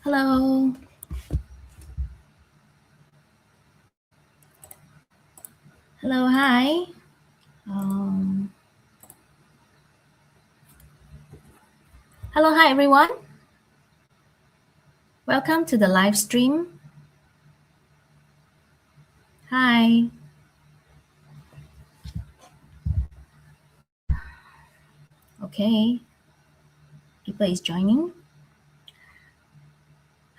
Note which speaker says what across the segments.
Speaker 1: Hello. Hello, hi. Um, Hello, hi everyone. Welcome to the live stream. Hi. Okay, people is joining.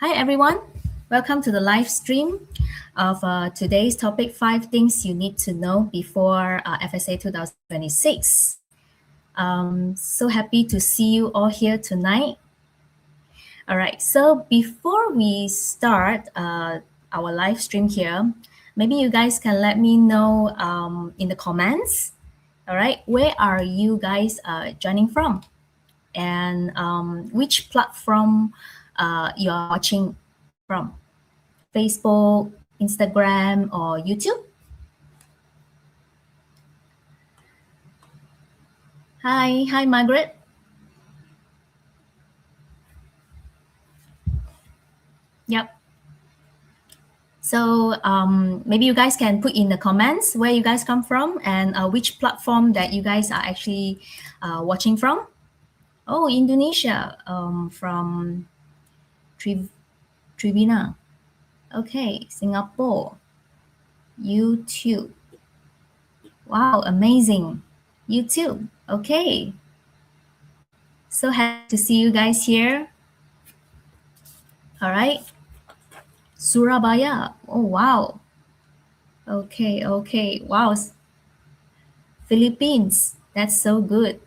Speaker 1: Hi everyone. Welcome to the live stream of today's topic: 5 things you need to know before FSA 2026. So happy to see you all here tonight. All right, so before we start our live stream here, maybe you guys can let me know in the comments, all right, where are you guys joining from? And which platform you are watching from? Facebook, Instagram, or YouTube? Hi, Margaret. Yep. So maybe you guys can put in the comments where you guys come from and which platform that you guys are actually watching from. Oh, Indonesia, from Trivina. Okay, Singapore, YouTube. Wow, amazing. YouTube. Okay. So happy to see you guys here. All right. Surabaya. Oh, wow. Okay. Wow. Philippines. That's so good.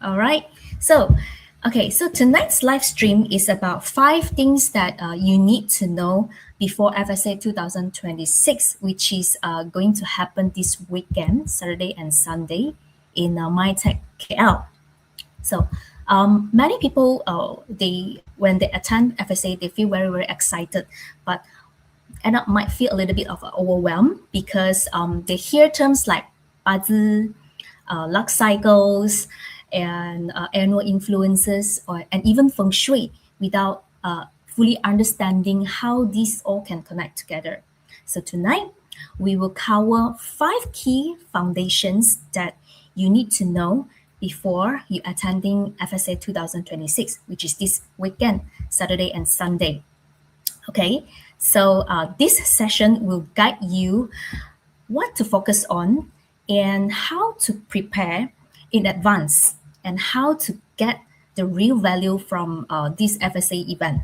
Speaker 1: All right. So, so tonight's live stream is about 5 things that you need to know before FSA 2026, which is going to happen this weekend, Saturday and Sunday, in MyTech KL. So, many people, they when they attend FSA, they feel very excited, but end up might feel a little bit of overwhelm because they hear terms like 八字, luck cycles, and annual influences, and even feng shui without fully understanding how these all can connect together. So tonight, we will cover 5 key foundations that you need to know before you attending FSA 2026, which is this weekend, Saturday and Sunday. Okay, so this session will guide you what to focus on and how to prepare in advance and how to get the real value from this FSA event.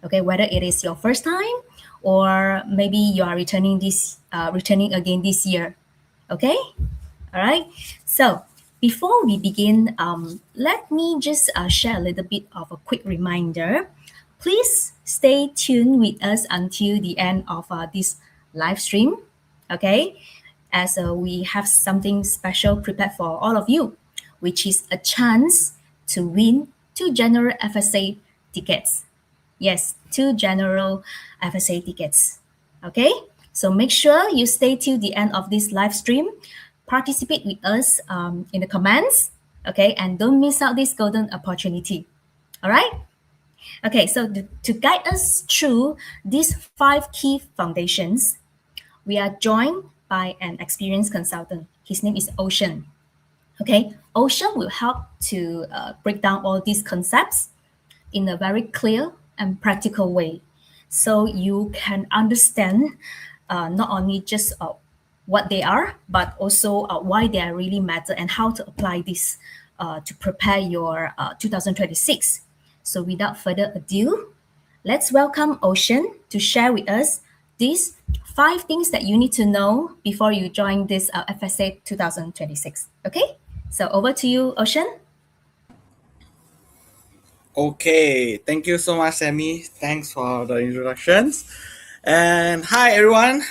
Speaker 1: Okay, whether it is your first time or maybe you are returning again this year. Okay, all right. So before we begin, let me just share a little bit of a quick reminder. Please stay tuned with us until the end of this live stream. Okay, as we have something special prepared for all of you, which is a chance to win 2 general FSA tickets. Yes, 2 general FSA tickets. Okay, so make sure you stay till the end of this live stream. Participate with us in the comments. Okay, and don't miss out this golden opportunity. All right. Okay, so to guide us through these 5 key foundations, we are joined by an experienced consultant. His name is Ocean. Okay, Ocean will help to break down all these concepts in a very clear and practical way, so you can understand not only just what they are, but also why they are really matter and how to apply this to prepare your 2026. So without further ado, let's welcome Ocean to share with us these 5 things that you need to know before you join this FSA 2026. Okay, so over to you, Ocean.
Speaker 2: Okay, thank you so much, Sammy. Thanks for the introductions. And hi, everyone.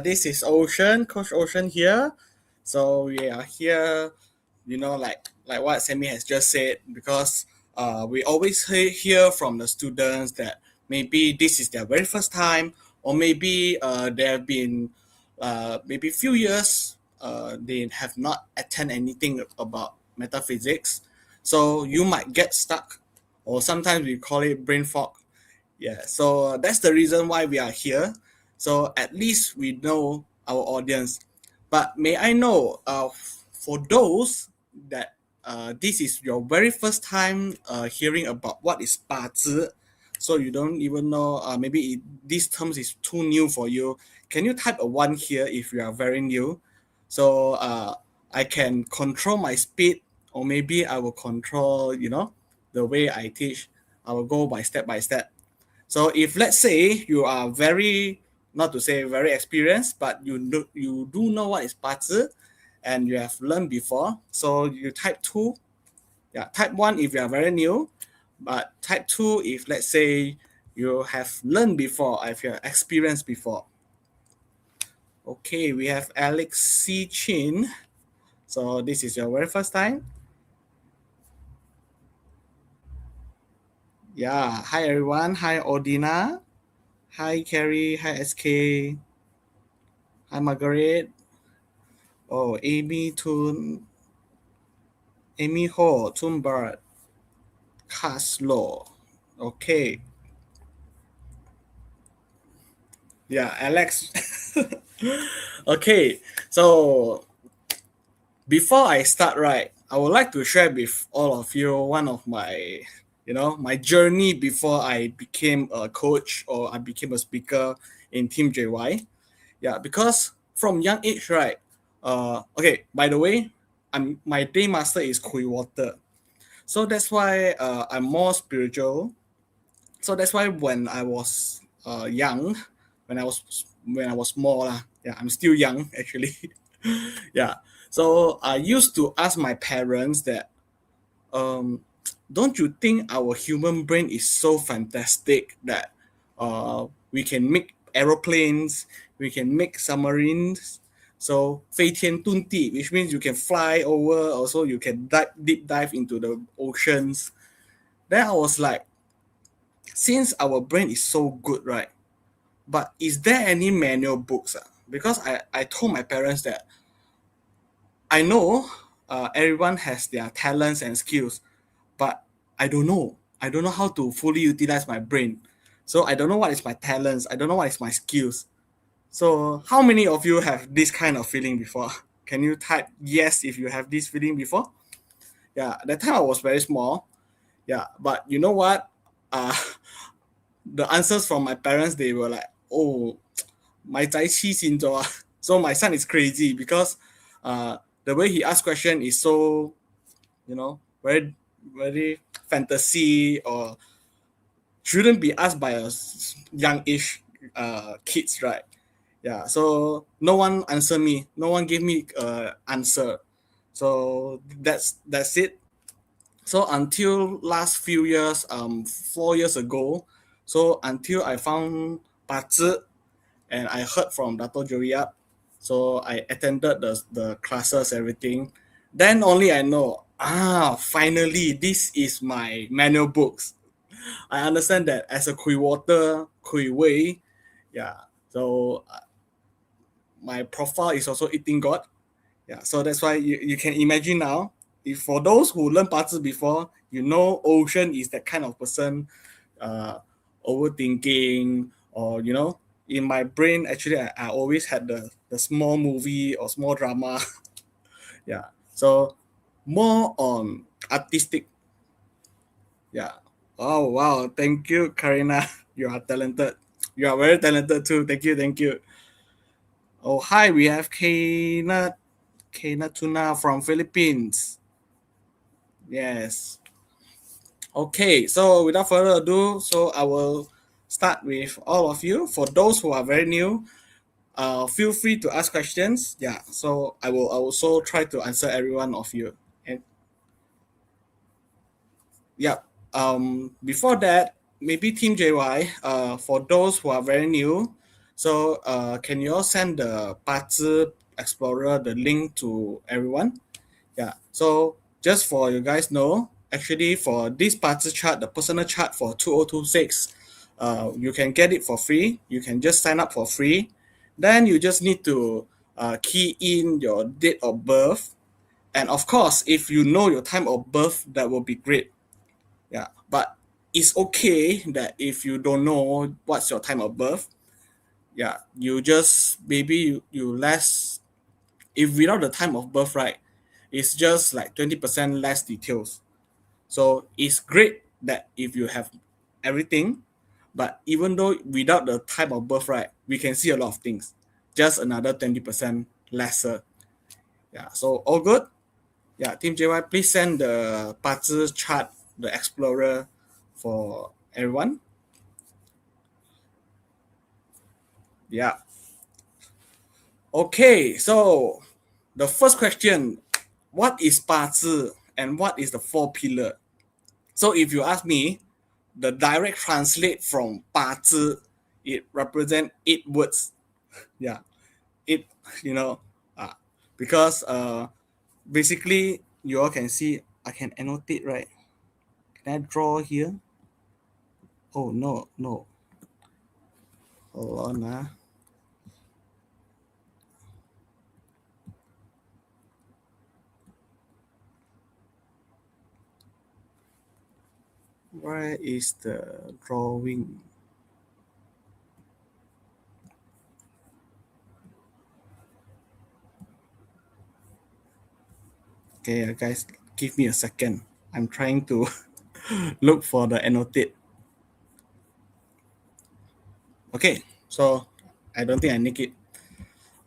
Speaker 2: This is Ocean, Coach Ocean here. So we are here, like what Sammy has just said, because we always hear from the students that maybe this is their very first time, or maybe they have been maybe few years they have not attended anything about metaphysics. So you might get stuck or sometimes we call it brain fog. Yeah, so that's the reason why we are here. So at least we know our audience. But may I know, for those that this is your very first time hearing about what is 八字, so you don't even know, maybe these terms is too new for you. Can you type a one here if you are very new? So I can control my speed, or maybe I will control, the way I teach. I will go by step. So if let's say you are very, not to say very experienced, but you do know what is 八字, and you have learned before. So you type two. Yeah, type one if you are very new, but type two if let's say you have learned before, if you have experienced before. Okay, we have Alex C. Chin. So this is your very first time. Yeah, hi everyone. Hi Odina. Hi Carrie. Hi SK. Hi Margaret. Oh, Amy Ho, Tumbart, Caslo. Okay. Yeah, Alex. Okay. So before I start, right, I would like to share with all of you one of my, my journey before I became a coach or I became a speaker in Team JY. Yeah, because from young age, right? Okay. By the way, my day master is Kui Water, so that's why I'm more spiritual. So that's why when I was young, when I was small lah, yeah, I'm still young actually. Yeah, so I used to ask my parents that, um, don't you think our human brain is so fantastic that we can make aeroplanes, we can make submarines, so 飞天遁地, which means you can fly over, also you can deep dive into the oceans. Then I was like, since our brain is so good, right? But is there any manual books? Because I told my parents that I know everyone has their talents and skills, but I don't know. I don't know how to fully utilize my brain. So I don't know what is my talents. I don't know what is my skills. So how many of you have this kind of feeling before? Can you type yes if you have this feeling before? Yeah, at that time I was very small. Yeah, but you know what? Uh, the answers from my parents, they were like, oh, my 宅妻 syndrome. So my son is crazy because the way he asks question is so, very, very fantasy, or shouldn't be asked by a youngish kids, right? Yeah, so no one answer me. No one gave me answer. So that's it. So until last few years, 4 years ago, so until I found 八字, and I heard from Dato Juriap, so I attended the classes, everything. Then only I know, finally, this is my manual books. I understand that as a Kui Water, Kui Wei, yeah. So my profile is also eating God. Yeah, so that's why you can imagine now, if for those who learn 八字 before, Ocean is that kind of person, uh, overthinking, or in my brain, actually, I always had the small movie or small drama. Yeah, so more on artistic. Yeah. Oh wow, thank you, Karina. You are talented. You are very talented too. Thank you. Oh hi, we have Kana Tuna from Philippines. Yes. Okay, so without further ado, so I will start with all of you. For those who are very new, feel free to ask questions. Yeah, so I will also try to answer every one of you. And yeah, before that, maybe Team JY, for those who are very new, so can you all send the 八字 Explorer the link to everyone? Yeah. So just for you guys know, actually for this party chart, the personal chart for 2026, you can get it for free. You can just sign up for free. Then you just need to key in your date of birth. And of course, if you know your time of birth, that will be great. Yeah. But it's okay that if you don't know what's your time of birth, yeah, you just maybe you less, if without the time of birth, right, it's just like 20% less details. So it's great that if you have everything, but even though without the time of birth, right, we can see a lot of things. Just another 20% lesser. Yeah, so all good. Yeah, Team JY, please send the 八字 chart, the Explorer, for everyone. Yeah. Okay, so the first question, what is 八字 and what is the four pillar? So if you ask me, the direct translate from 八字, it represent 8 words. Yeah, it, you know, uh, because basically you all can see, I can annotate, right? Can I draw here? Oh, no, no. Hold on. Where is the drawing? Okay, guys, give me a second. I'm trying to look for the annotate. Okay, so I don't think I need it.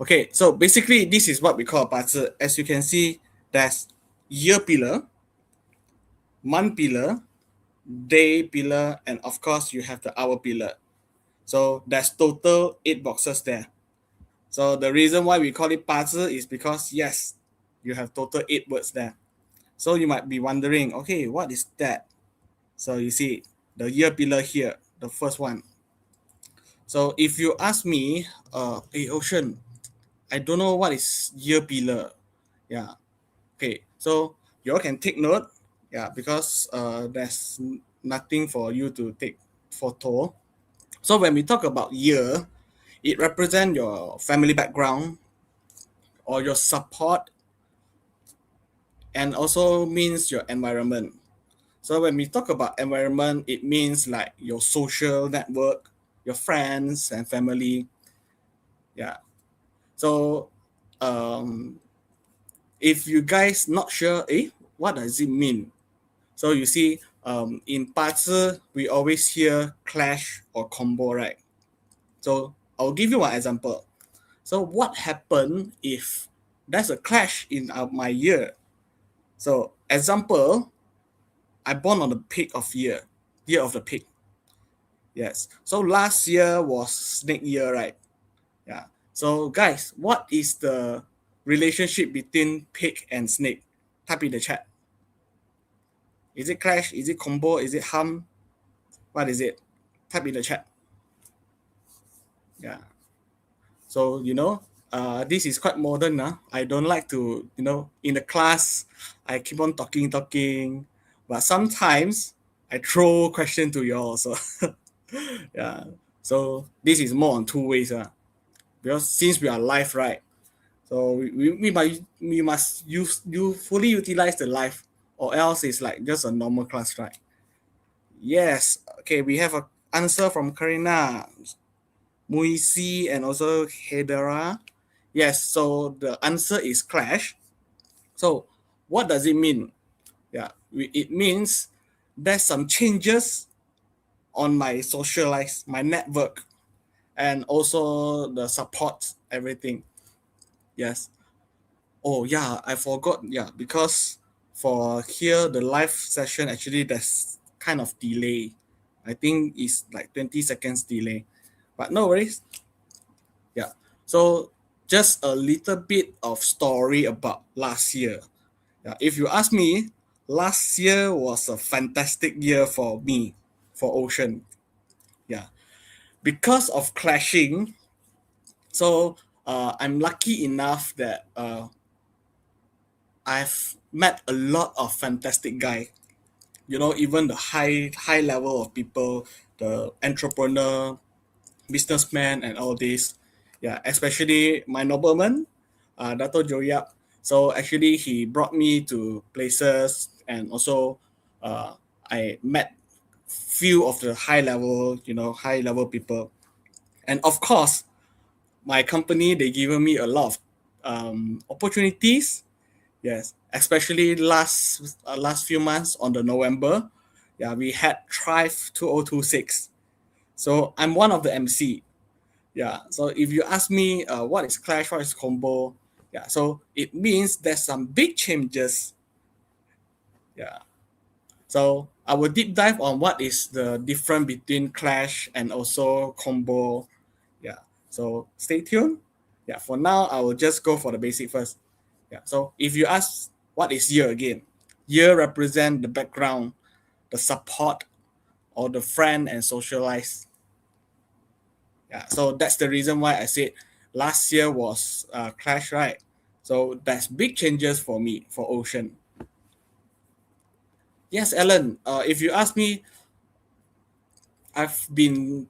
Speaker 2: Okay, so basically this is what we call a 八字. As you can see, there's year pillar, month pillar, day pillar, and of course you have the hour pillar. So there's total 8 boxes there. So the reason why we call it 八字 is because yes, you have total 8 words there. So you might be wondering, okay, what is that? So you see the year pillar here, the first one. So if you ask me, hey Ocean, I don't know what is year pillar. Yeah. Okay. So you all can take note. Yeah, because there's nothing for you to take photo. So when we talk about year, it represents your family background or your support, and also means your environment. So when we talk about environment, it means like your social network, your friends and family. Yeah. So if you guys not sure, what does it mean? So you see, in 八字, we always hear clash or combo, right? So I'll give you an example. So what happened if there's a clash in my year? So example, I born on the peak of year of the pig. Yes. So last year was snake year, right? Yeah. So guys, what is the relationship between pig and snake? Type in the chat. Is it clash? Is it combo? Is it hum? What is it? Type in the chat. Yeah. So this is quite modern. I don't like to, in the class, I keep on talking, but sometimes I throw question to you all. So yeah. So this is more on two ways. Because since we are live, right? So we must you fully utilize the live, or else it's like just a normal class, right? Yes. Okay, we have a answer from Karina, Muisi, and also Hedera. Yes, so the answer is clash. So what does it mean? Yeah, it means there's some changes on my social life, my network, and also the support, everything. Yes. Oh yeah, I forgot. Yeah, because for here the live session actually there's kind of delay. I think it's like 20 seconds delay, but no worries. Yeah. So just a little bit of story about last year. Yeah. If you ask me, last year was a fantastic year for me, for Ocean. Yeah. Because of clashing, so I'm lucky enough that I've met a lot of fantastic guy. Even the high level of people, the entrepreneur, businessman, and all this. Yeah, especially my nobleman, Dato Joyap. So actually, he brought me to places, and also I met few of the high level people. And of course, my company, they given me a lot of opportunities. Yes, especially last few months on the November, yeah, we had Thrive 2026. So I'm one of the MC. Yeah. So if you ask me what is Clash, what is Combo, yeah. So it means there's some big changes. Yeah. So I will deep dive on what is the difference between Clash and also Combo. Yeah. So stay tuned. Yeah. For now, I will just go for the basic first. Yeah. So if you ask what is year again, year represent the background, the support, or the friend and socialize. Yeah. So that's the reason why I said last year was Clash, right? So that's big changes for me for Ocean. Yes, Alan. If you ask me, I've been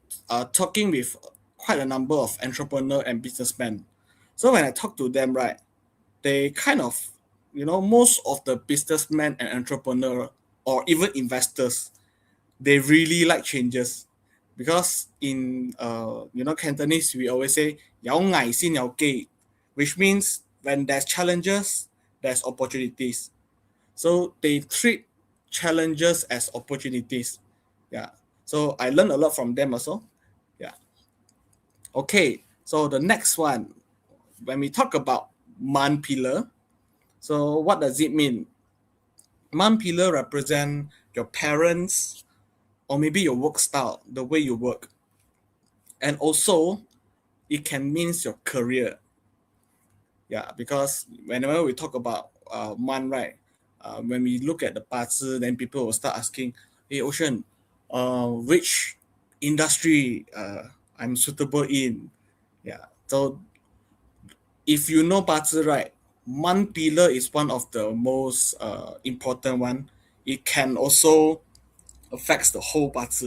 Speaker 2: talking with quite a number of entrepreneur and businessmen. So when I talk to them, right, they kind of, most of the businessmen and entrepreneur or even investors, they really like changes, because in Cantonese we always say 有危先有機, which means when there's challenges, there's opportunities. So they treat challenges as opportunities. Yeah. So I learned a lot from them also. Yeah. Okay. So the next one, when we talk about man pillar, so what does it mean? Man pillar represent your parents or maybe your work style, the way you work. And also it can mean your career. Yeah, because whenever we talk about man, right, when we look at the parts, then people will start asking, hey Ocean, which industry I'm suitable in. Yeah, so if you know parts, right, man pillar is one of the most important one. It can also affects the whole parts.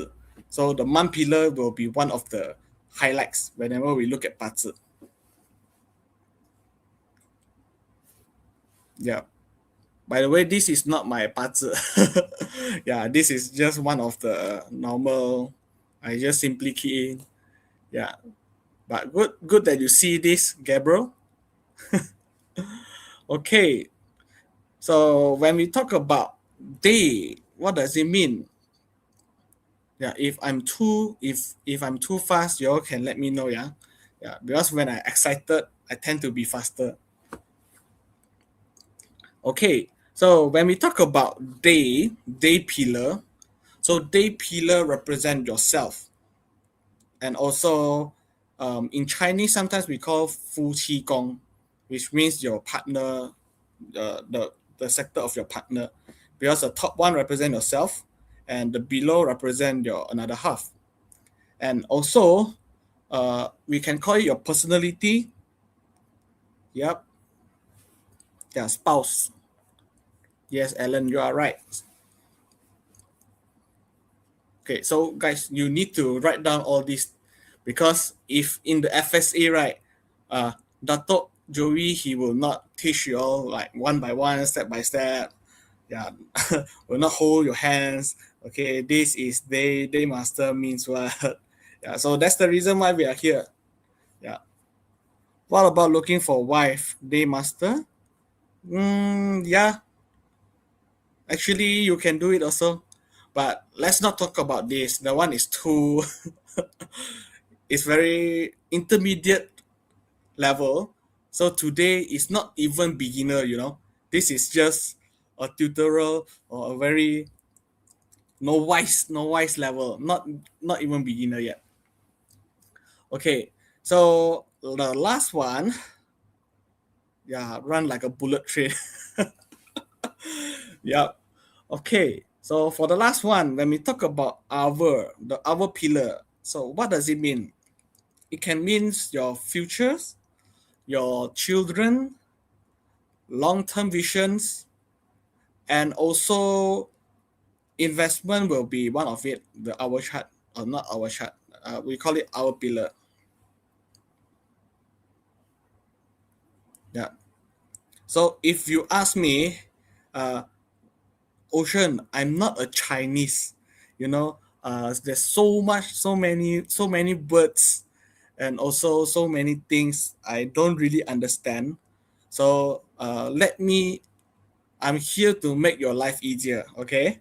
Speaker 2: So the man pillar will be one of the highlights whenever we look at parts. Yeah. By the way, this is not my parts. Yeah, this is just one of the normal. I just simply key in. Yeah, but good that you see this, Gabriel. Okay, so when we talk about day, what does it mean? Yeah, if I'm too fast, you all can let me know. Yeah, yeah, because when I excited, I tend to be faster. Okay, so when we talk about day pillar, so day pillar represent yourself, and also in Chinese sometimes we call 夫妻宫, which means your partner, the sector of your partner, because the top one represent yourself, and the below represent your another half, and also we can call it your personality. Yep, yeah, spouse. Yes, Alan, you are right. Okay, so guys, you need to write down all this, because if in the FSA, right, Dato Joey, he will not teach you all like one by one, step by step. Yeah, will not hold your hands. Okay, this is day master means what? Yeah, so that's the reason why we are here. Yeah. What about looking for wife, day master? Yeah, actually you can do it also, but let's not talk about this. The one is too it's very intermediate level. So today is not even beginner. This is just a tutorial or a very no wise level, not even beginner yet. Okay, so the last one, yeah, run like a bullet train. Yep. Okay, so for the last one, when we talk about our pillar, so what does it mean? It can mean your futures, your children, long-term visions, and also investment will be one of it. The our chart, or not our chart, we call it our pillar. Yeah. So if you ask me, uh, Ocean, I'm not a Chinese. You know, there's so many words, and also so many things I don't really understand. So I'm here to make your life easier. Okay.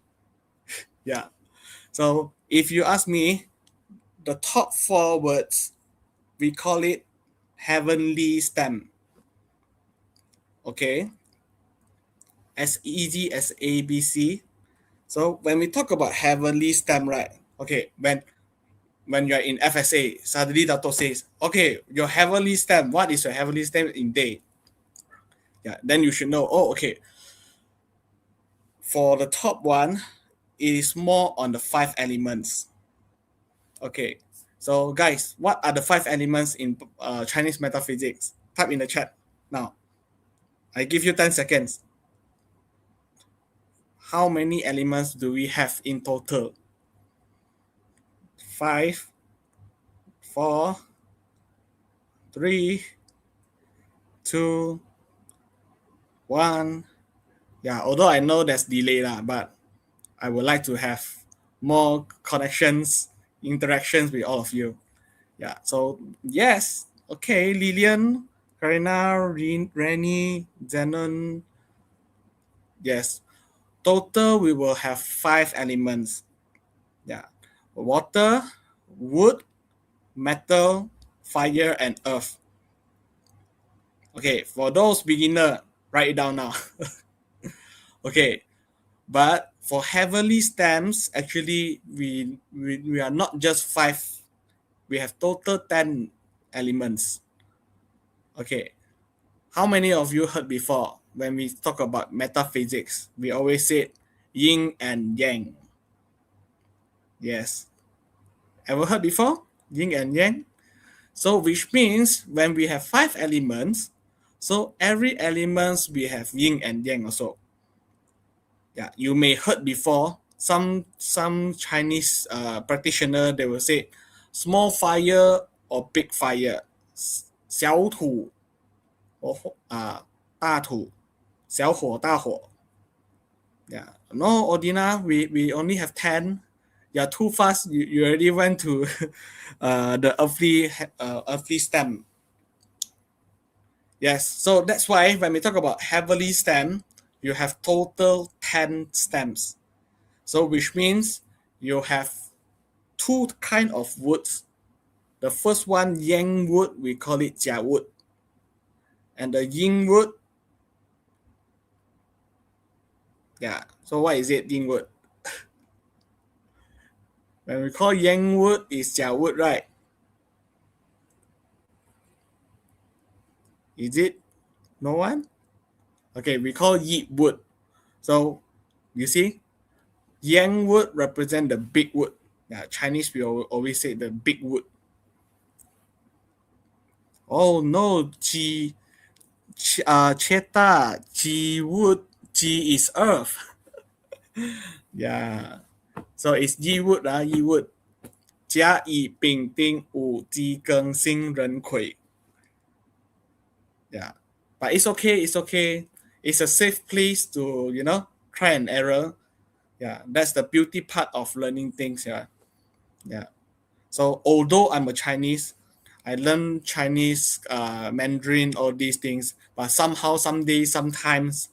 Speaker 2: Yeah. So if you ask me, the top four words, we call it heavenly stem. Okay. As easy as ABC. So when we talk about heavenly stem, right? Okay, when you're in FSA, suddenly Dato says, okay, your heavenly stem, what is your heavenly stem in day? Yeah, then you should know, oh, okay, for the top one, it is more on the five elements. Okay, so guys, what are the five elements in Chinese metaphysics? Type in the chat now. I give you 10 seconds. How many elements do we have in total? Five, four, three, two, one. Yeah, although I know there's delay lah, but I would like to have more connections, interactions with all of you. Yeah, so yes, okay, Lillian, Karina, Rennie, Zenon, yes. Total, we will have five elements. Yeah, water, wood, metal, fire, and earth. Okay, for those beginner, write it down now. Okay, but for heavenly stems, actually, we are not just five. We have total 10 elements. Okay, how many of you heard before when we talk about metaphysics? We always say yin and yang. Yes. Ever heard before? Yin and yang? So which means when we have five elements, so every elements we have yin and yang also. Yeah, you may heard before some Chinese practitioner, they will say small fire or big fire, 小土or 大土，小火大火。Yeah, no, Odina, we only have 10. You're too fast. You already went to the earthly stem. Yes, so that's why when we talk about heavenly stem, you have total 10 stems. So which means you have two kind of woods. The first one, yang wood, we call it jia wood. And the yin wood, yeah. So what is it, yin wood? When we call yang wood is jia wood, right? Is it? No one? Okay, we call yi wood. So you see, yang wood represent the big wood. Yeah, Chinese we always say the big wood. Oh no, Cheta, G wood, G is earth. Yeah, so it's Yi wood Yi wood. 甲乙丙丁戊己庚辛壬癸. Yeah, but it's okay. It's okay. It's a safe place to try and error. Yeah, that's the beauty part of learning things. Yeah, yeah. So although I'm a Chinese, I learn Chinese, Mandarin, all these things, but somehow, someday, sometimes,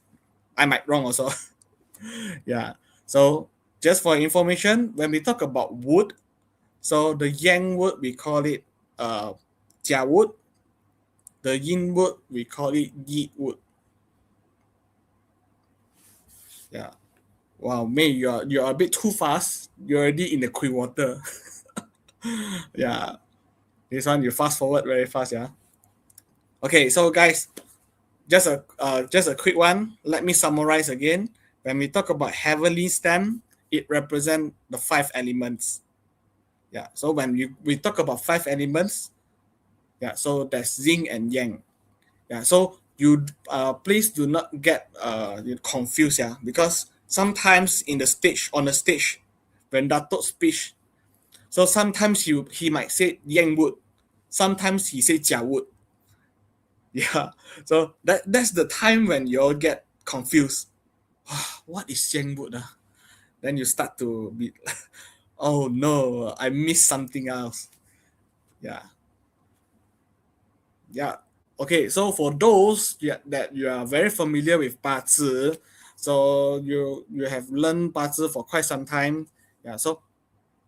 Speaker 2: I might wrong also. Yeah. So just for information, when we talk about wood, so the yang wood we call it jia wood. The yin wood we call it yi wood. Yeah. Wow, May, you're a bit too fast. You're already in the quick water. Yeah. This one you fast forward very fast, yeah. Okay, so guys, just a quick one. Let me summarize again. When we talk about heavenly stem, it represents the five elements. Yeah. So when we talk about five elements, yeah, so there's yin and yang. Yeah. So you please do not get confused, yeah, because sometimes on the stage, when Dato speech, so sometimes he might say yang wood, sometimes he say jia wood. Yeah, so that's the time when you all get confused. What is yang wood? Then you start to be Oh no, I missed something else. Yeah. Yeah. Okay, so for those that you are very familiar with 八字, so you have learned 八字 for quite some time. Yeah, so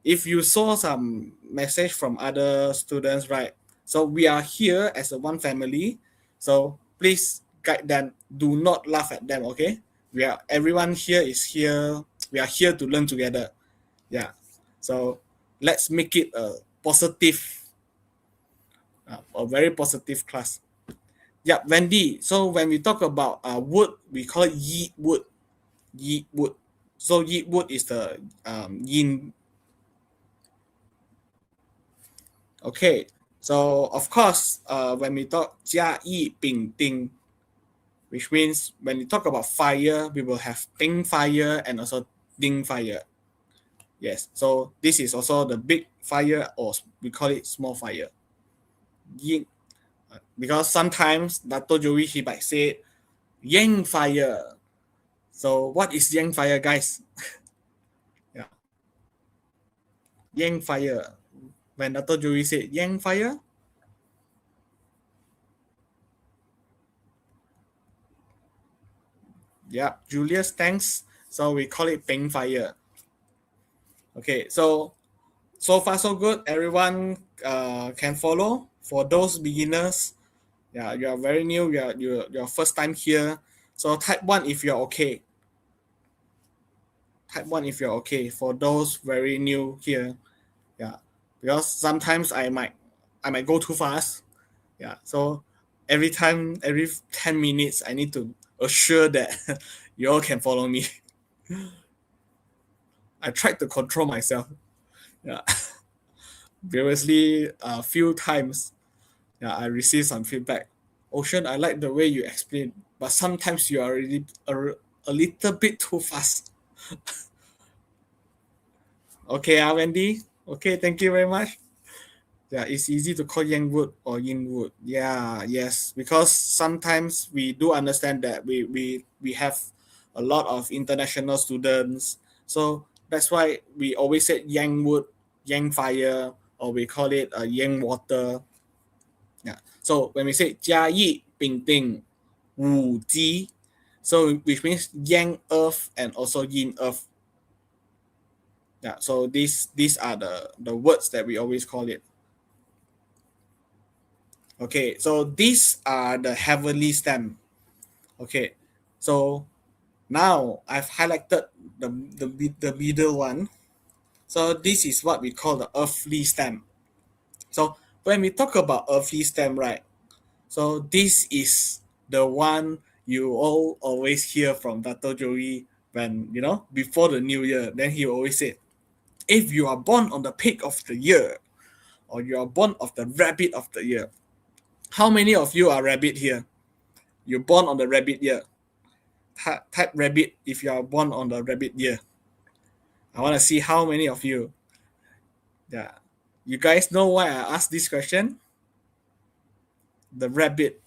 Speaker 2: if you saw some message from other students, right? So we are here as a one family. So please guide them. Do not laugh at them, okay? Everyone here is here. We are here to learn together. Yeah. So let's make it a very positive class. Yeah, Wendy. So when we talk about wood, we call it yeet wood. Yeet wood. So yeet wood is the yin. Okay. So of course, when we talk 加一丙丁, which means when we talk about fire, we will have ting fire and also ding fire. Yes. So this is also the big fire, or we call it small fire. Yin, because sometimes Dato Joey he might say yang fire. So what is yang fire, guys? Yeah. Yang fire. When Dato Joey said yang fire, yeah, Julius, thanks. So we call it ping fire. Okay, so far so good. Everyone can follow. For those beginners, yeah, you are very new. You're first time here. So type one if you're okay. Type one if you're okay. For those very new here, yeah, because sometimes I might go too fast. Yeah, so every 10 minutes, I need to assure that you all can follow me. I tried to control myself. Yeah, previously a few times, yeah, I received some feedback. Ocean, I like the way you explain, but sometimes you are really a little bit too fast. Okay, Wendy. Okay, thank you very much. Yeah, it's easy to call yang wood or yin wood. Yeah, yes, because sometimes we do understand that we have a lot of international students, so that's why we always say yang wood, yang fire, or we call it yang water. Yeah, so when we say 加一丙丁五鸡, so which means yang earth and also yin earth. Yeah, so these are the words that we always call it. Okay, so these are the heavenly stem. Okay, so now I've highlighted the middle one. So this is what we call the earthly stem. So when we talk about earthly stem, right? So this is the one you all always hear from Dato Joey when, before the new year. Then he always say, if you are born on the pig of the year, or you are born of the rabbit of the year. How many of you are rabbit here? You're born on the rabbit year. Type rabbit if you are born on the rabbit year. I want to see how many of you. Yeah. You guys know why I asked this question? The rabbit.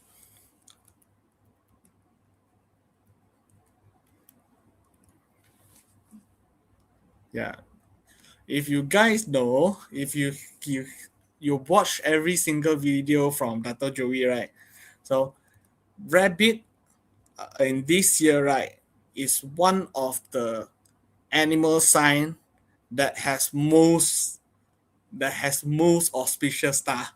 Speaker 2: Yeah. If you guys know, if you watch every single video from Dato Joey, right? So rabbit in this year, right, is one of the animal sign that has most auspicious star.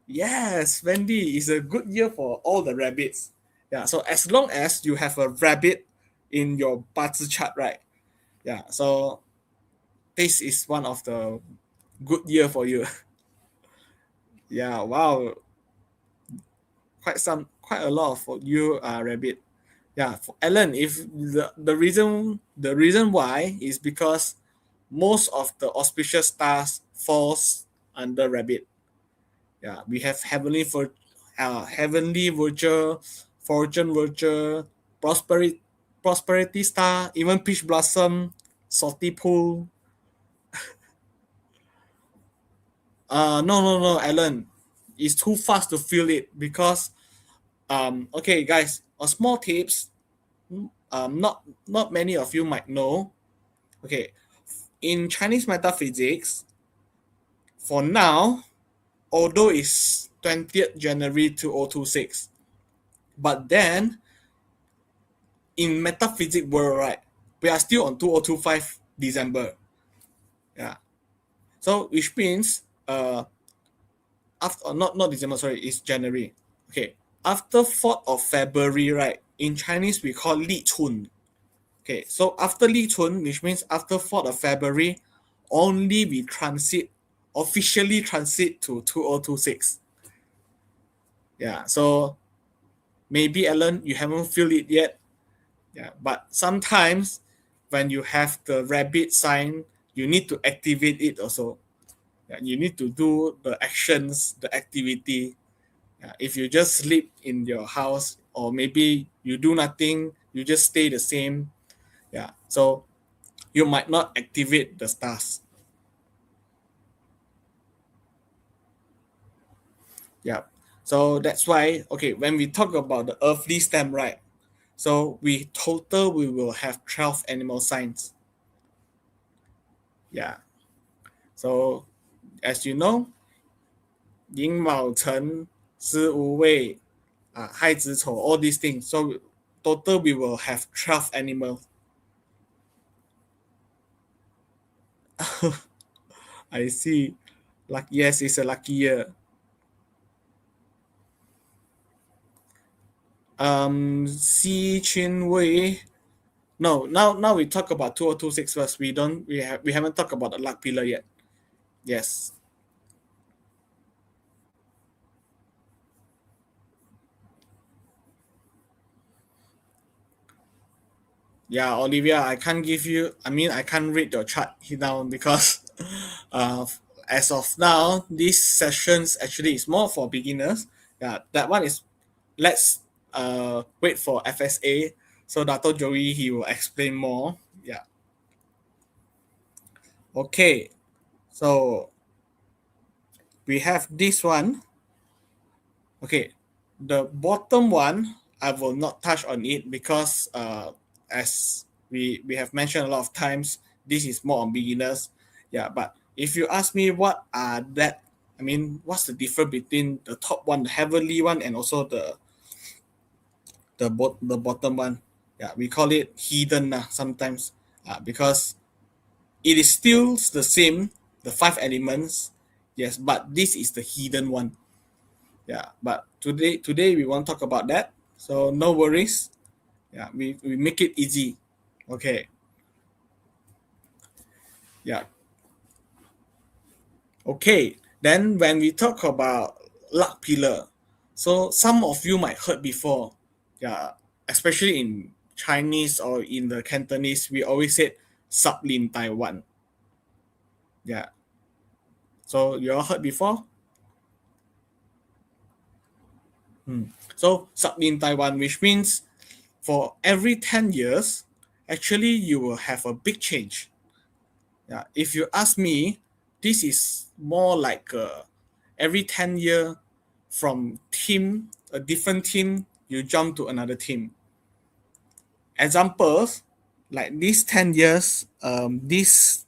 Speaker 2: Yes, Wendy, is a good year for all the rabbits. Yeah, so as long as you have a rabbit in your 八字 chart, right? Yeah, so this is one of the good year for you. Yeah, wow, quite a lot of you are rabbit. Yeah, for Alan, if the reason why is because most of the auspicious stars falls under rabbit. Yeah, we have heavenly virtue, fortune virtue, prosperity star, even peach blossom, salty pool. No, Alan, it's too fast to feel it because okay, guys, a small tips. Not many of you might know. Okay, in Chinese metaphysics, for now, although it's 20th January 2026, but then in metaphysics world, right, we are still on 2025 December. Yeah. So which means after not December, sorry, it's January. Okay. After 4th of February, right? In Chinese we call Li Chun. Okay, so after Li Chun, which means after 4th of February, only we officially transit to 2026. Yeah, so maybe Alan, you haven't feel it yet. Yeah, but sometimes when you have the rabbit sign, you need to activate it also. Yeah, you need to do the actions, the activity. Yeah, if you just sleep in your house or maybe you do nothing, you just stay the same. Yeah, so you might not activate the stars. Yeah. So that's why, okay, when we talk about the earthly stem, right? So we will have 12 animal signs. Yeah. So as you know, 寅卯辰巳午未亥子丑, all these things. So total we will have 12 animals. I see. Like yes, it's a lucky year. Xi Qin Wei. No, now we talk about 2026 first. We haven't talked about the luck pillar yet. Yes. Yeah, Olivia, I can't give you. I mean, I can't read your chart here now because, uh, as of now, these sessions actually is more for beginners. Yeah, that one is. Let's wait for FSA. So Dr. Joey he will explain more. Yeah. Okay. So we have this one. Okay, the bottom one I will not touch on it because as we have mentioned a lot of times, this is more on beginners. Yeah, but if you ask me what are that, I mean, what's the difference between the top one, the heavenly one, and also the bottom one? Yeah, we call it hidden sometimes because it is still the same, the five elements. Yes, but this is the hidden one. Yeah, but today we won't talk about that, so no worries. Yeah, we make it easy. Okay. Yeah. Okay, then when we talk about luck pillar, so some of you might heard before. Yeah, especially in Chinese or in the Cantonese, we always said sub lin Taiwan. Yeah, so you all heard before. So sub lin Taiwan, which means for every 10 years, actually you will have a big change. Yeah, if you ask me, this is more like every 10 year from team, a different team, you jump to another team. Examples, like these 10 years, this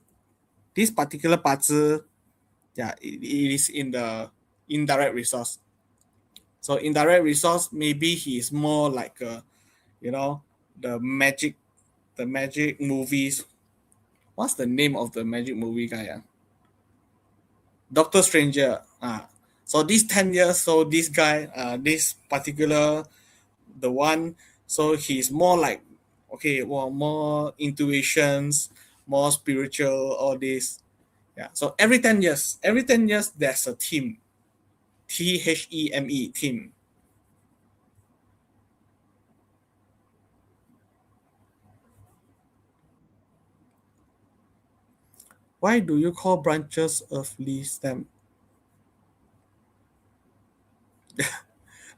Speaker 2: particular parts, yeah, it is in the indirect resource. So indirect resource, maybe he is more like you know, the magic movies. What's the name of the magic movie guy? Doctor Stranger. So these 10 years, so this guy, this particular, the one, so he's more like, okay, well, more intuitions, more spiritual, all this. Yeah. So every 10 years, there's a team. THEME, team. Why do you call branches earthly stem?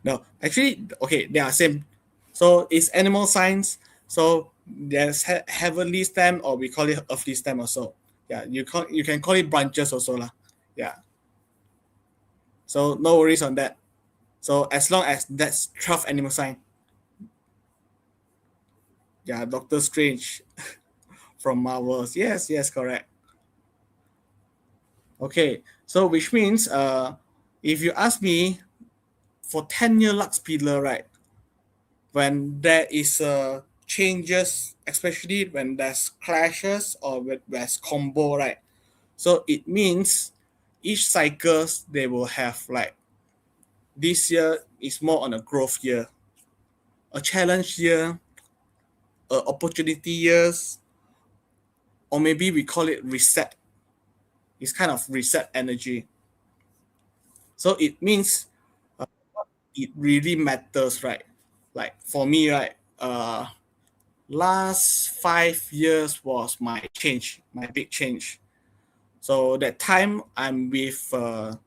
Speaker 2: No, actually, okay, they are same. So it's animal science. So there's heavenly stem, or we call it earthly stem also. Yeah, you can call it branches also lah. Yeah. So no worries on that. So as long as that's 12 animal sign. Yeah, Doctor Strange from Marvels. Yes, yes, correct. Okay, so which means if you ask me for 10-year Lux pillar, right, when there is changes, especially when there's clashes or when there's combo, right? So it means each cycles they will have like this year is more on a growth year, a challenge year, a opportunity years, or maybe we call it reset. It's kind of reset energy. So it means it really matters, right? Like for me, right? Last 5 years was my change, my big change. So that time I'm with a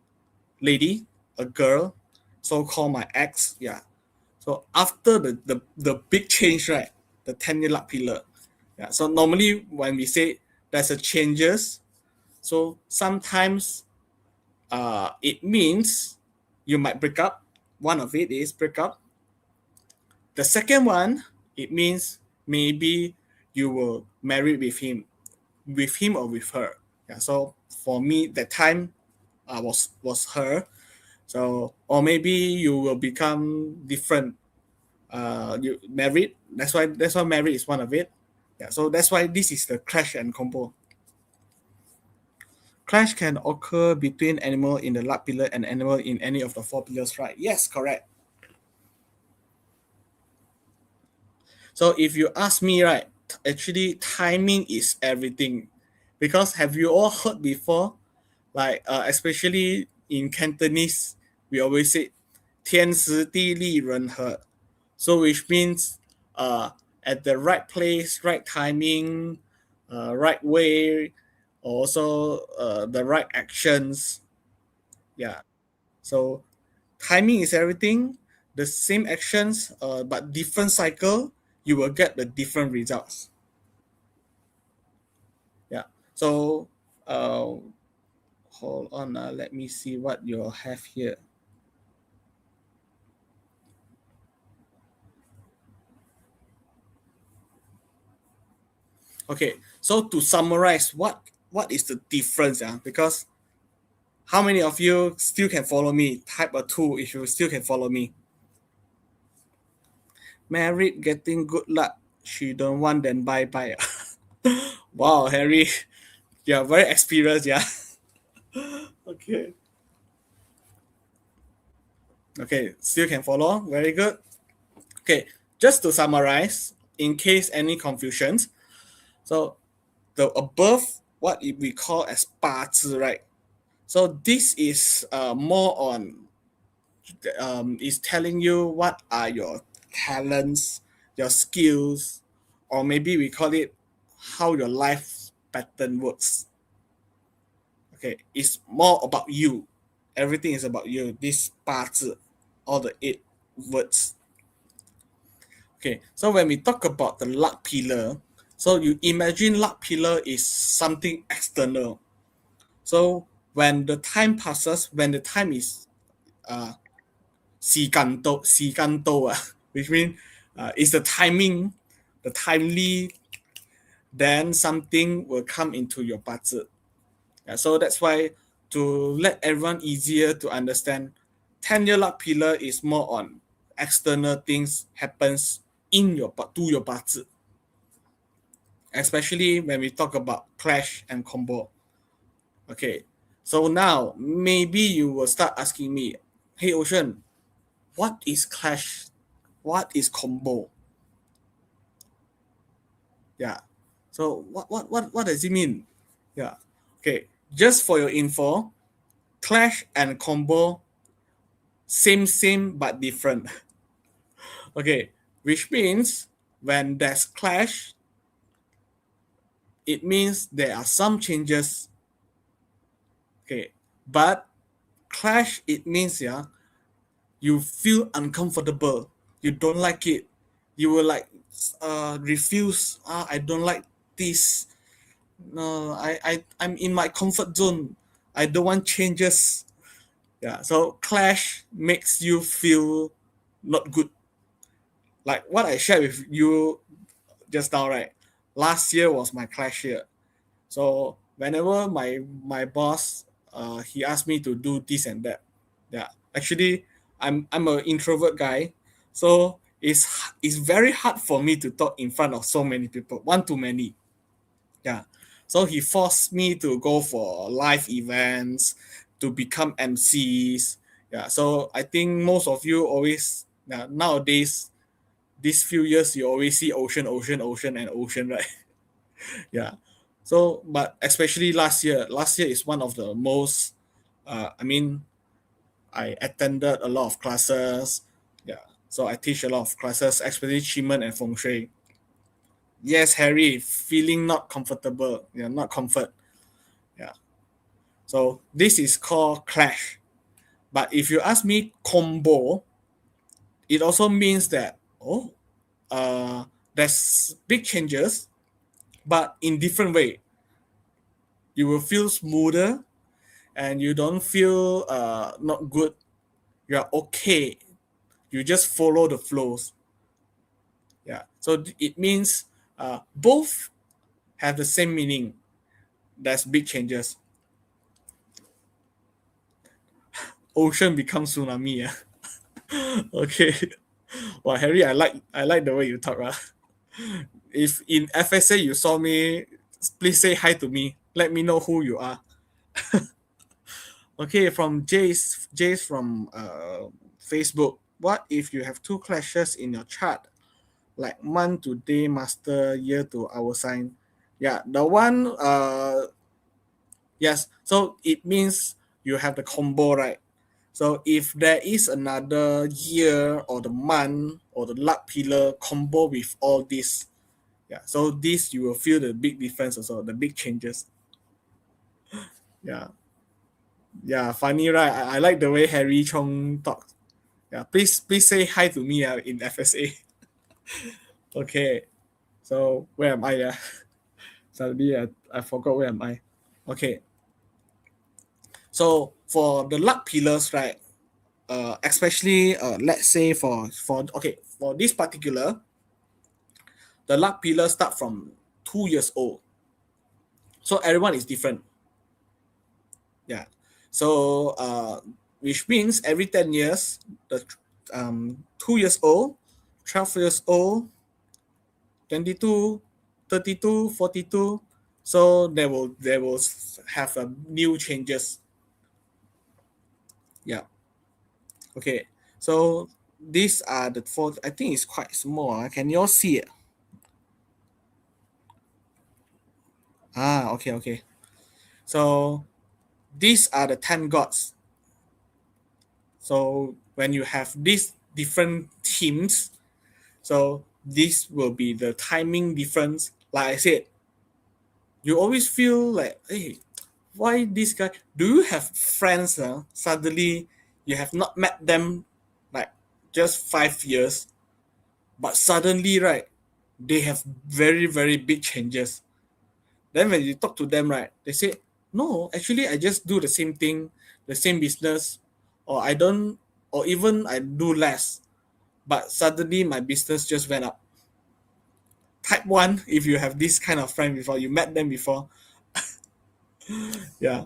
Speaker 2: lady, a girl, so called my ex. Yeah. So after the big change, right? The 10-year luck pillar. Yeah. So normally when we say there's a changes, so sometimes it means you might break up. One of it is break up. The second one, it means maybe you will marry with him or with her. Yeah. So for me, that time was her. So or maybe you will become different. You married. That's why married is one of it. Yeah. So that's why this is the clash and combo. Clash can occur between animal in the luck pillar and animal in any of the four pillars, right? Yes, correct. So if you ask me, right, actually timing is everything, because have you all heard before, like especially in Cantonese, we always say 天时地利人和. So which means at the right place, right timing, right way, also the right actions. Yeah. So timing is everything. The same actions, but different cycle, you will get the different results. Yeah. So hold on. Let me see what you have here. Okay. So to summarize, what is the difference? Because how many of you still can follow me? Type a two if you still can follow me. Married, getting good luck. She don't want, then bye bye. Wow, Harry, you are very experienced. Yeah. Okay. Okay, still can follow. Very good. Okay, just to summarize, in case any confusions, so the above what we call as 八字, right? So this is more on is telling you what are your talents, your skills, or maybe we call it how your life pattern works. Okay, it's more about you. Everything is about you. This 八字, all the 8 words. Okay, so when we talk about the luck pillar, so you imagine luck pillar is something external. So when the time passes, when the time is 时间到, which means it's the timing, the timely, then something will come into your budget. Yeah, so that's why to let everyone easier to understand, 10-year luck pillar is more on external things happens in your to your budget, especially when we talk about clash and combo. Okay, so now maybe you will start asking me, hey Ocean, what is clash? What is combo? Yeah. So what does it mean? Yeah. Okay. Just for your info, clash and combo same but different. Okay. Which means when there's clash, it means there are some changes. Okay. But clash, it means you feel uncomfortable. You don't like it. You will like refuse. I don't like this. No, I'm in my comfort zone. I don't want changes. Yeah. So clash makes you feel not good. Like what I shared with you just now, right? Last year was my clash year. So whenever my boss he asked me to do this and that. Yeah, actually, I'm an introvert guy, so it's very hard for me to talk in front of so many people, one too many. Yeah, so he forced me to go for live events, to become MCs. Yeah, so I think most of you always, nowadays, these few years, you always see ocean, ocean, ocean, and ocean, right? Yeah. So, but especially last year is one of the most. I mean, I attended a lot of classes. Yeah. So I teach a lot of classes, especially Chimen and Feng Shui. Yes, Harry, feeling not comfortable. Yeah, not comfort. Yeah. So this is called clash. But if you ask me combo, it also means that there's big changes, but in different way. You will feel smoother, and you don't feel not good. You are okay. You just follow the flows. Yeah. So it means both have the same meaning. There's big changes. Ocean becomes tsunami. Yeah. Okay. Well, Harry, I like the way you talk. If in FSA you saw me, please say hi to me. Let me know who you are. Okay, from Jace from Facebook. What if you have two clashes in your chart, like month to day master, year to hour sign? Yeah, the one. Yes. So it means you have the combo, right? So if there is another year or the month or the luck pillar combo with all this, yeah. So this you will feel the big difference also, the big changes. Yeah. Yeah, funny, right? I like the way Harry Chong talks. Yeah, please say hi to me in FSA. Okay, so where am I? Yeah, suddenly I forgot where am I. Okay, so for the luck pillars, right? Especially let's say for this particular, the luck pillar start from 2 years old. So everyone is different. Yeah. So which means every 10 years, the 2 years old, 12 years old, 22, 32, 42. So they will have new changes. Yeah. Okay. So these are the four. I think it's quite small. Can you all see it? Okay, okay. So these are the 10 gods. So when you have these different teams, so this will be the timing difference. Like I said, you always feel like, hey, why this guy? Do you have friends? Suddenly, you have not met them like just 5 years, but suddenly, right, they have very very big changes. Then when you talk to them, right, they say, no, actually, I just do the same thing, the same business, or I don't, or even I do less, but suddenly my business just went up. Type one, if you have this kind of friend before, you met them before, yeah.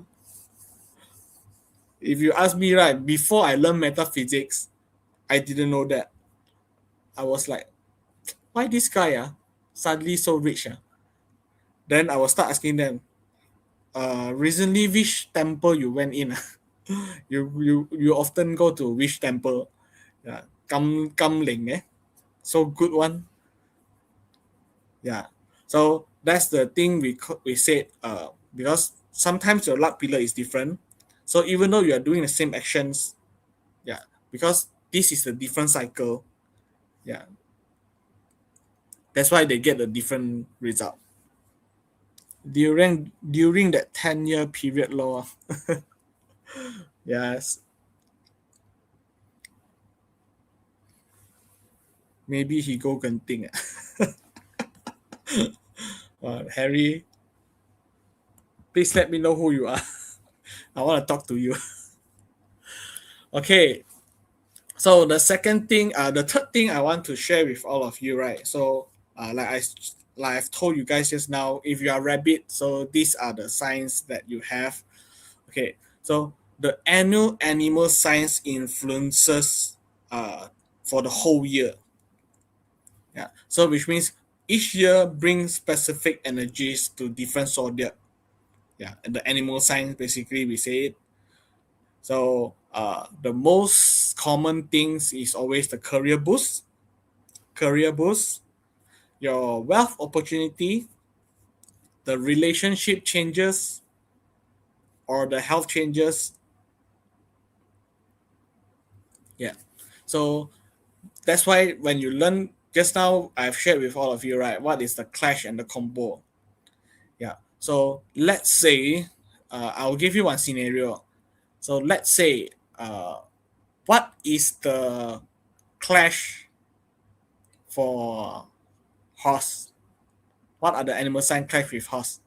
Speaker 2: If you ask me, right, before I learned metaphysics, I didn't know that. I was like, why this guy suddenly so rich? Then I will start asking them, recently which temple you went in? You often go to which temple? Yeah, Kam Ling, so good one. Yeah. So that's the thing we said, because sometimes your luck pillar is different. So even though you are doing the same actions, yeah, because this is a different cycle, yeah, that's why they get a different result during that 10-year period law. Yes, maybe he go Genting. Harry, please let me know who you are. I want to talk to you. Okay, so the third thing I want to share with all of you, right? So like I've told you guys just now, if you are rabbit, so these are the signs that you have. Okay, So the annual animal science influences for the whole year. Yeah. So which means each year brings specific energies to different zodiac. Yeah. And the animal science basically we say it. So the most common things is always the career boost, your wealth opportunity, the relationship changes, or the health changes. Yeah. So that's why when you learn just now, I've shared with all of you, right? What is the clash and the combo? Yeah. So let's say I'll give you one scenario. So let's say what is the clash for horse? What are the animal sign clash with horse?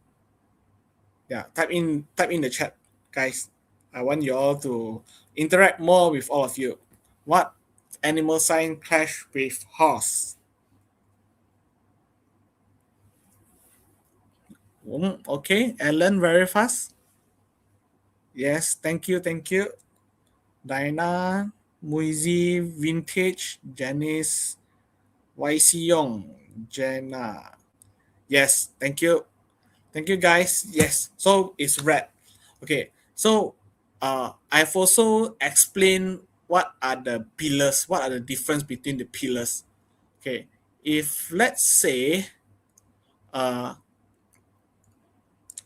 Speaker 2: Yeah, type in the chat, guys. I want you all to interact more with all of you. What animal sign clash with horse? Okay, Ellen, very fast. Yes, thank you. Diana, Muizi, Vintage, Janice, YC Young, Jenna. Yes, thank you, guys. Yes, so it's red. Okay, so I've also explained what are the pillars, what are the difference between the pillars. Okay, if let's say uh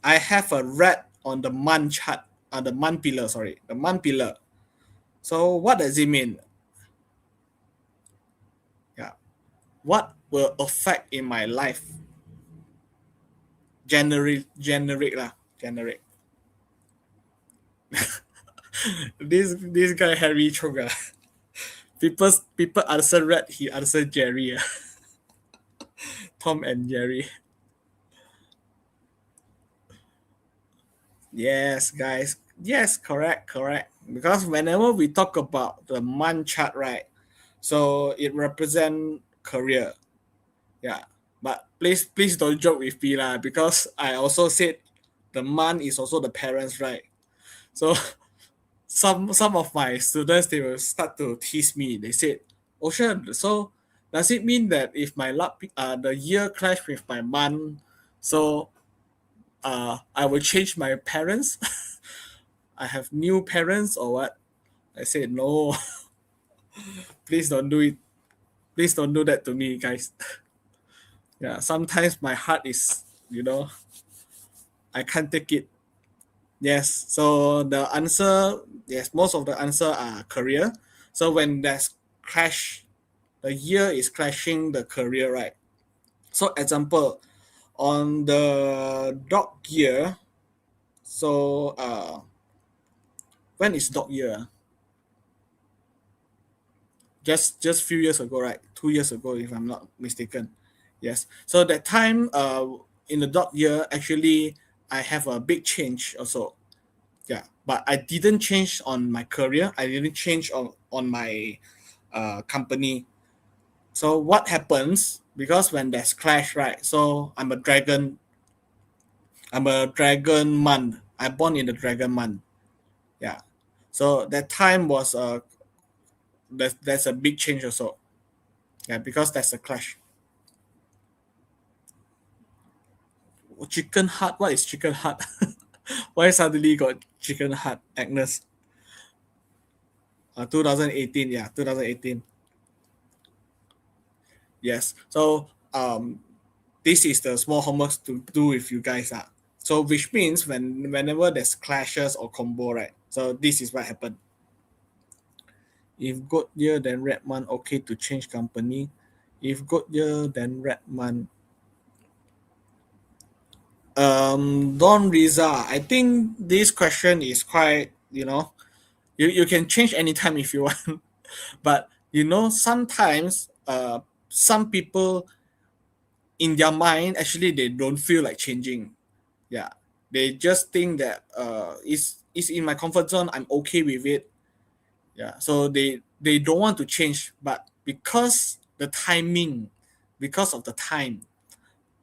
Speaker 2: I have a red on the month chart, the month pillar, sorry, the month pillar. So what does it mean? Yeah, what will affect in my life? Generic lah, generic. This guy Harry Choga. People answer red, he answer Jerry. Tom and Jerry. Yes, guys. Yes, correct. Because whenever we talk about the month chart, right? So it represent career. Yeah. But please don't joke with me lah, because I also said the month is also the parents, right? So some of my students they will start to tease me. They said, Ocean, so does it mean that if my luck the year clash with my month, so I will change my parents? I have new parents or what? I said no, please don't do it. Please don't do that to me, guys. Yeah, sometimes my heart is, I can't take it. Yes, so the answer, yes, most of the answer are career. So when there's clash, the year is clashing the career, right? So example, on the dog year, so when is dog year? Just few years ago, right? 2 years ago, if I'm not mistaken. Yes. So that time, in the dog year, actually, I have a big change also. Yeah, but I didn't change on my career. I didn't change on my company. So what happens? Because when there's clash, right? So I'm a dragon. I'm a dragon month. I born in the dragon month. Yeah. So that time was there's a big change also. Yeah, because that's a clash. Chicken heart. What is chicken heart? Why suddenly got chicken heart? Agnes. 2018. Yeah, 2018. Yes. So this is the small homework to do with you guys. So which means whenever there's clashes or combo, right? So this is what happened. If good year then red month, okay to change company. If good year then red month. Don Riza, I think this question is quite, you can change anytime if you want. But sometimes some people in their mind actually they don't feel like changing. Yeah, they just think that it's in my comfort zone, I'm okay with it. Yeah, so they don't want to change, but because of the time,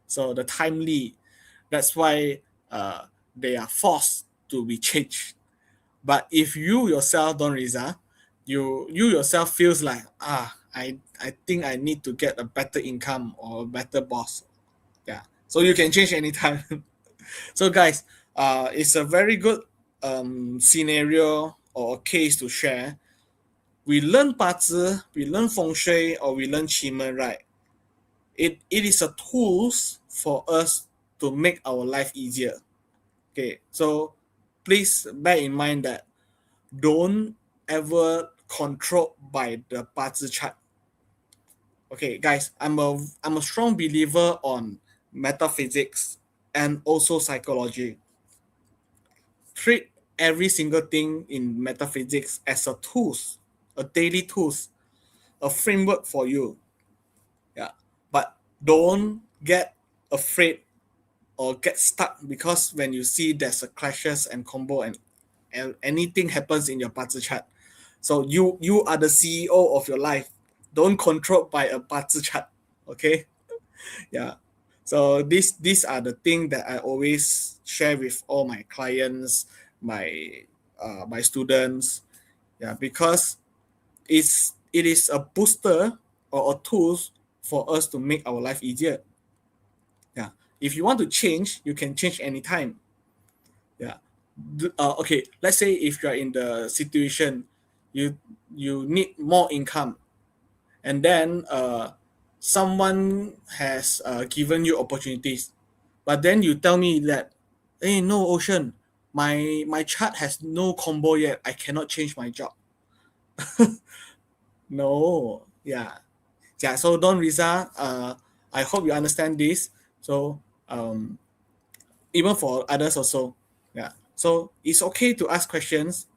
Speaker 2: so the timely, that's why uh they are forced to be changed. But if you yourself don't result, you yourself feels like I think I need to get a better income or a better boss. Yeah. So you can change anytime. So guys, it's a very good scenario or case to share. We learn 八字, we learn feng shui, or we learn qi right? It is a tools for us to make our life easier. Okay, so please bear in mind that don't ever controlled by the 八字 chart. Okay, guys, I'm a strong believer on metaphysics and also psychology. Treat every single thing in metaphysics as a tools, a daily tools, a framework for you. Yeah, but don't get afraid or get stuck because when you see there's a clashes and combo and anything happens in your 八字 chart. So you are the CEO of your life. Don't control by a 八字 chart. Okay? Yeah. So these are the things that I always share with all my clients, my students. Yeah, because it is a booster or a tool for us to make our life easier. Yeah. If you want to change, you can change anytime. Yeah. Okay. Let's say if you are in the situation, you you need more income, and then someone has given you opportunities, but then you tell me that, hey, no, Ocean, my chart has no combo yet. I cannot change my job. No. Yeah. Yeah. So Don Riza, I hope you understand this. So even for others also. Yeah. So it's okay to ask questions.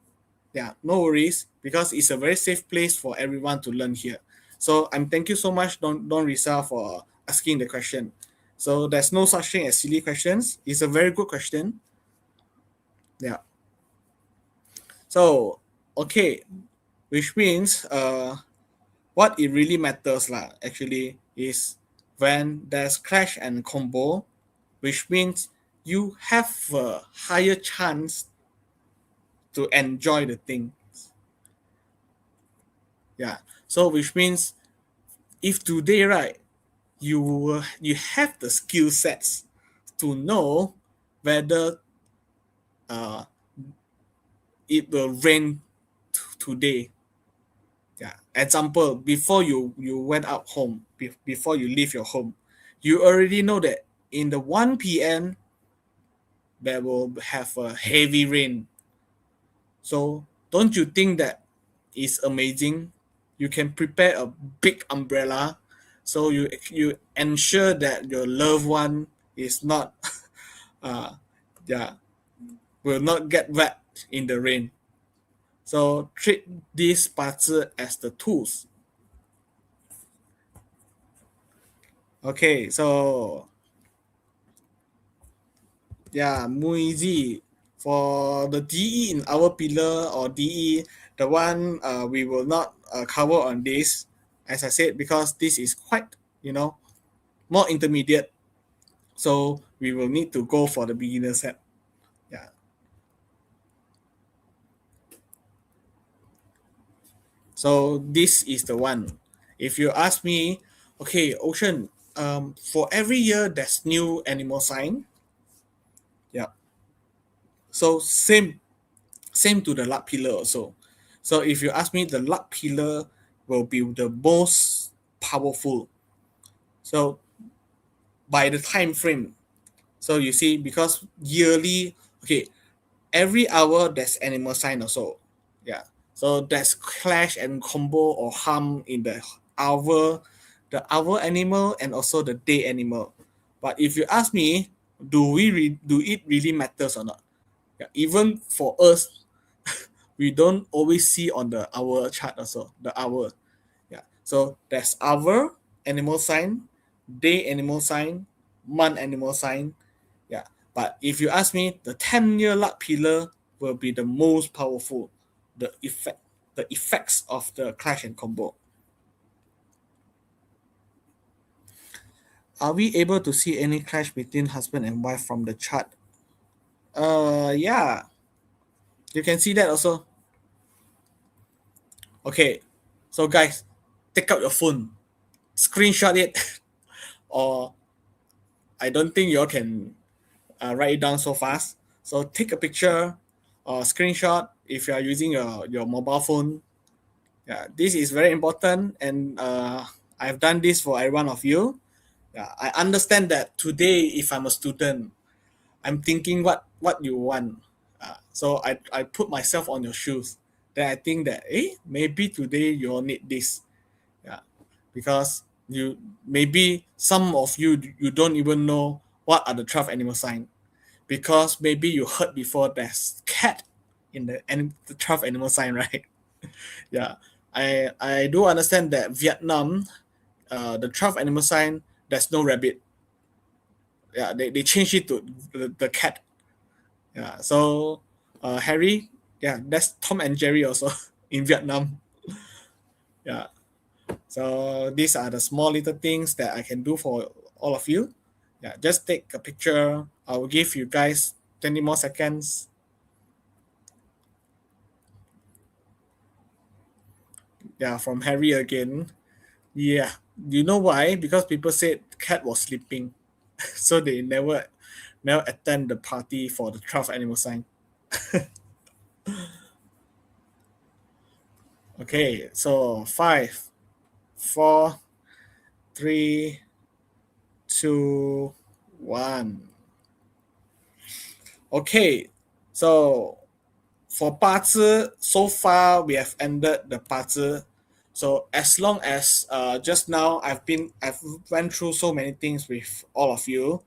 Speaker 2: Yeah, no worries, because it's a very safe place for everyone to learn here. So I'm thank you so much, Don Risa, for asking the question. So there's no such thing as silly questions. It's a very good question. Yeah. So okay, which means what it really matters lah actually is when there's clash and combo, which means you have a higher chance to enjoy the thing. Yeah. So which means if today, right, you have the skill sets to know whether uh, it will rain today. Yeah. Example, before you went out home, before you leave your home, you already know that in the 1 p.m. there will have a heavy rain. So don't you think that is amazing? You can prepare a big umbrella, so you ensure that your loved one is not uh yeah will not get wet in the rain. So treat these parts as the tools. Okay, so yeah, Muizi, for the DE in our pillar or DE, the one we will not cover on this, as I said, because this is quite, more intermediate. So we will need to go for the beginner set. Yeah. So this is the one. If you ask me, okay, Ocean, for every year there's new animal sign. Yeah. So same to the luck pillar also. So if you ask me, the luck pillar will be the most powerful. So by the time frame, so you see, because yearly, okay, every hour there's animal sign also. Yeah. So there's clash and combo or harm in the hour animal and also the day animal. But if you ask me, do it really matters or not? Yeah, even for us, we don't always see on the hour chart also, the hour. Yeah. So there's hour animal sign, day animal sign, month animal sign. Yeah. But if you ask me, the 10-year luck pillar will be the most powerful. The effects of the clash and combo. Are we able to see any clash between husband and wife from the chart? Yeah. You can see that also. Okay, so guys, take out your phone, screenshot it, or I don't think you all can write it down so fast. So take a picture or screenshot if you are using your mobile phone. Yeah, this is very important, and I've done this for every one of you. Yeah, I understand that today, if I'm a student, I'm thinking what you want. So I put myself on your shoes. Then I think that maybe today you all need this. Yeah, because you maybe some of you don't even know what are the 12 animal sign, because maybe you heard before there's cat in the 12 animal sign, right? Yeah, I do understand that Vietnam, the 12 animal sign, there's no rabbit. Yeah, they changed it to the cat. Yeah, so Harry, yeah, that's Tom and Jerry also in Vietnam. Yeah, so these are the small little things that I can do for all of you. Yeah, just take a picture. I will give you guys 20 more seconds. Yeah, from Harry again. Yeah, you know why? Because people said cat was sleeping, so they never attend the party for the 12 animal sign. Okay, so 5, 4, 3, 2, 1. Okay, so for 八字, so far we have ended the 八字. So as long as just now I've went through so many things with all of you.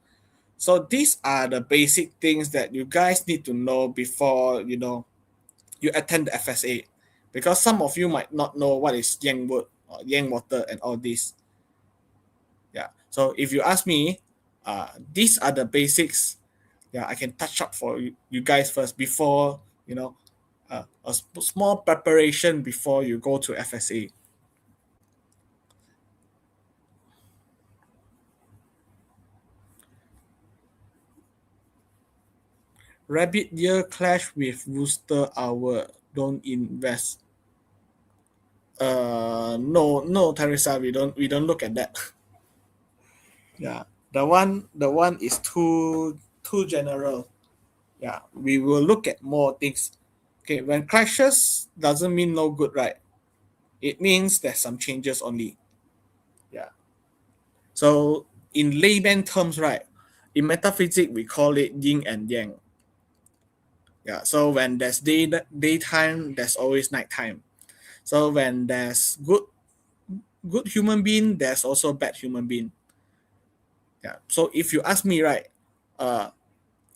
Speaker 2: So these are the basic things that you guys need to know before you attend the FSA, because some of you might not know what is yang wood or yang water and all this. Yeah. So if you ask me, these are the basics. Yeah, I can touch up for you guys first before a small preparation before you go to FSA. Rabbit ear clash with rooster owl. Don't invest. No, no, Teresa. We don't look at that. Yeah, the one is too general. Yeah, we will look at more things. Okay, when clashes doesn't mean no good, right? It means there's some changes only. Yeah. So in layman terms, right? In metaphysics, we call it yin and yang. Yeah. So when there's daytime, there's always nighttime. So when there's good human being, there's also bad human being. Yeah. So if you ask me, right, uh,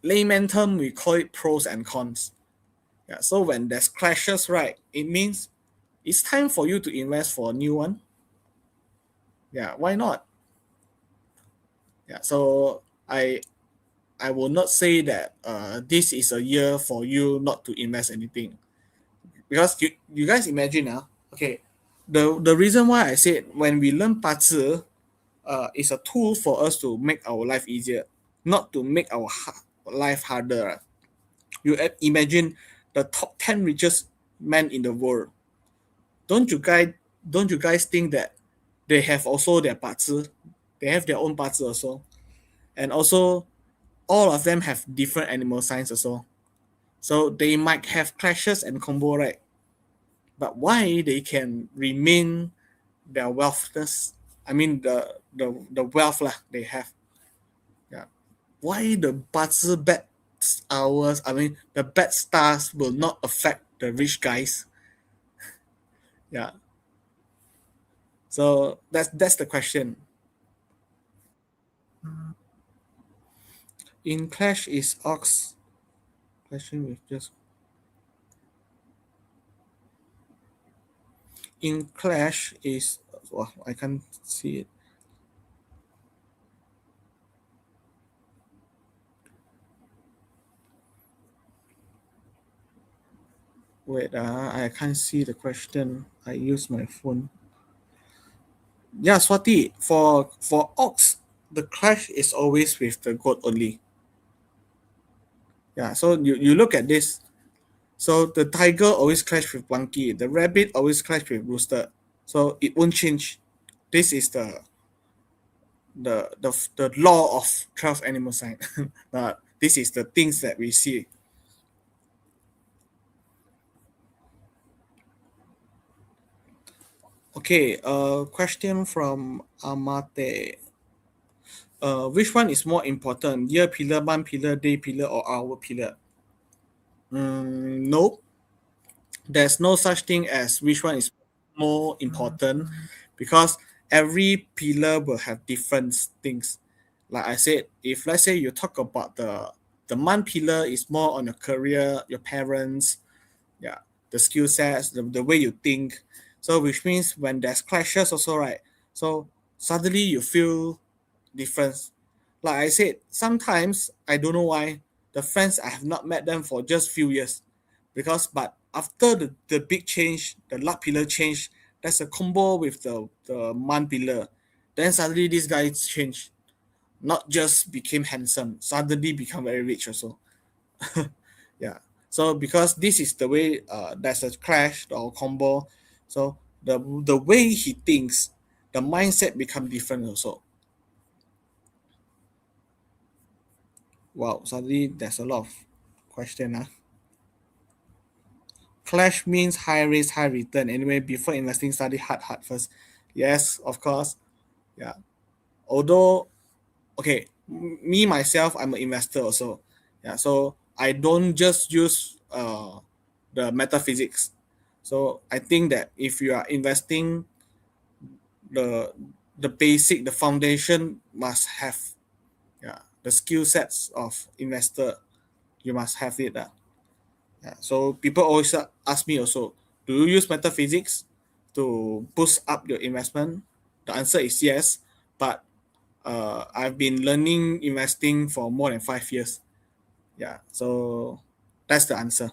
Speaker 2: layman term we call it pros and cons. Yeah. So when there's clashes, right, it means it's time for you to invest for a new one. Yeah. Why not? Yeah. So I will not say that this is a year for you not to invest anything, because you guys imagine okay, the reason why I said when we learn 八字, is a tool for us to make our life easier, not to make our life harder. You imagine the top 10 richest men in the world. Don't you guys don't you guys think that they have also their 八字? They have their own 八字 also, and also all of them have different animal signs also. So they might have clashes and combo, right? But why they can remain their wealthness? I mean the wealth lah they have. Yeah. Why the bad hours? I mean the bad stars will not affect the rich guys. Yeah. So that's the question. In clash is ox. Question with just in clash is, well, I can't see it. Wait, I can't see the question. I use my phone. Yeah, Swati, for ox, the clash is always with the goat only. Yeah, so you look at this. So the tiger always clash with monkey, the rabbit always clash with rooster. So it won't change. This is the law of 12 animal sign. This is the things that we see. Okay, question from Amate. Which one is more important? Year pillar, month pillar, day pillar, or hour pillar? No, there's no such thing as which one is more important because every pillar will have different things. Like I said, if let's say you talk about the month pillar is more on your career, your parents, yeah, the skill sets, the way you think. So which means when there's clashes also, right? So suddenly you feel difference. Like I said, sometimes I don't know why the friends I have not met them for just few years, because but after the big change, the luck pillar change, that's a combo with the month pillar. Then suddenly this guy changed, not just became handsome, suddenly become very rich also. Yeah. So because this is the way there's a clash or combo, so the way he thinks, the mindset become different also. Wow, suddenly there's a lot of question. Clash means high risk, high return. Anyway, before investing, study hard first. Yes, of course. Yeah. Although, okay, me myself, I'm an investor also. Yeah. So I don't just use the metaphysics. So I think that if you are investing, the the basic, the foundation must have, yeah, the skill sets of investor. You must have it. Yeah. So people always ask me also, do you use metaphysics to boost up your investment? The answer is yes, but I've been learning investing for more than 5 years. Yeah, so that's the answer.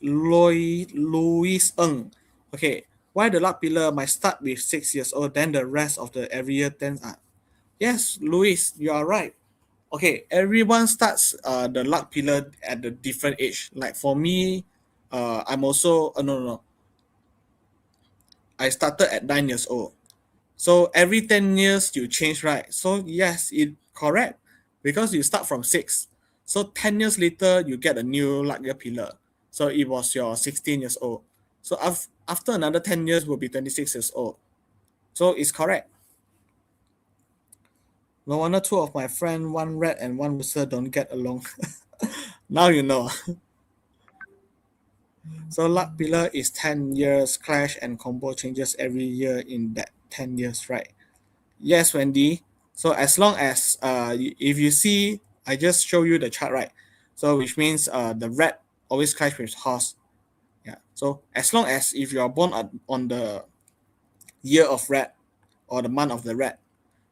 Speaker 2: Louis Ng. Okay, why the luck pillar might start with 6 years old, then the rest of the every year 10 are. Yes, Louis, you are right. Okay, everyone starts the luck pillar at a different age. Like for me, I'm also no, no, no, I started at 9 years old. So every 10 years you change, right? So yes, it correct because you start from six. So 10 years later you get a new luck year pillar. So it was your 16 years old. So after another 10 years will be 26 years old. So it's correct. No wonder two of my friend, one red and one rooster, don't get along. Now you know. So luck pillar is 10 years, clash and combo changes every year in that 10 years, right? Yes, Wendy. So as long as if you see, I just show you the chart, right? So which means the red always clash with horse. Yeah. So as long as if you are born on the year of red or the month of the red,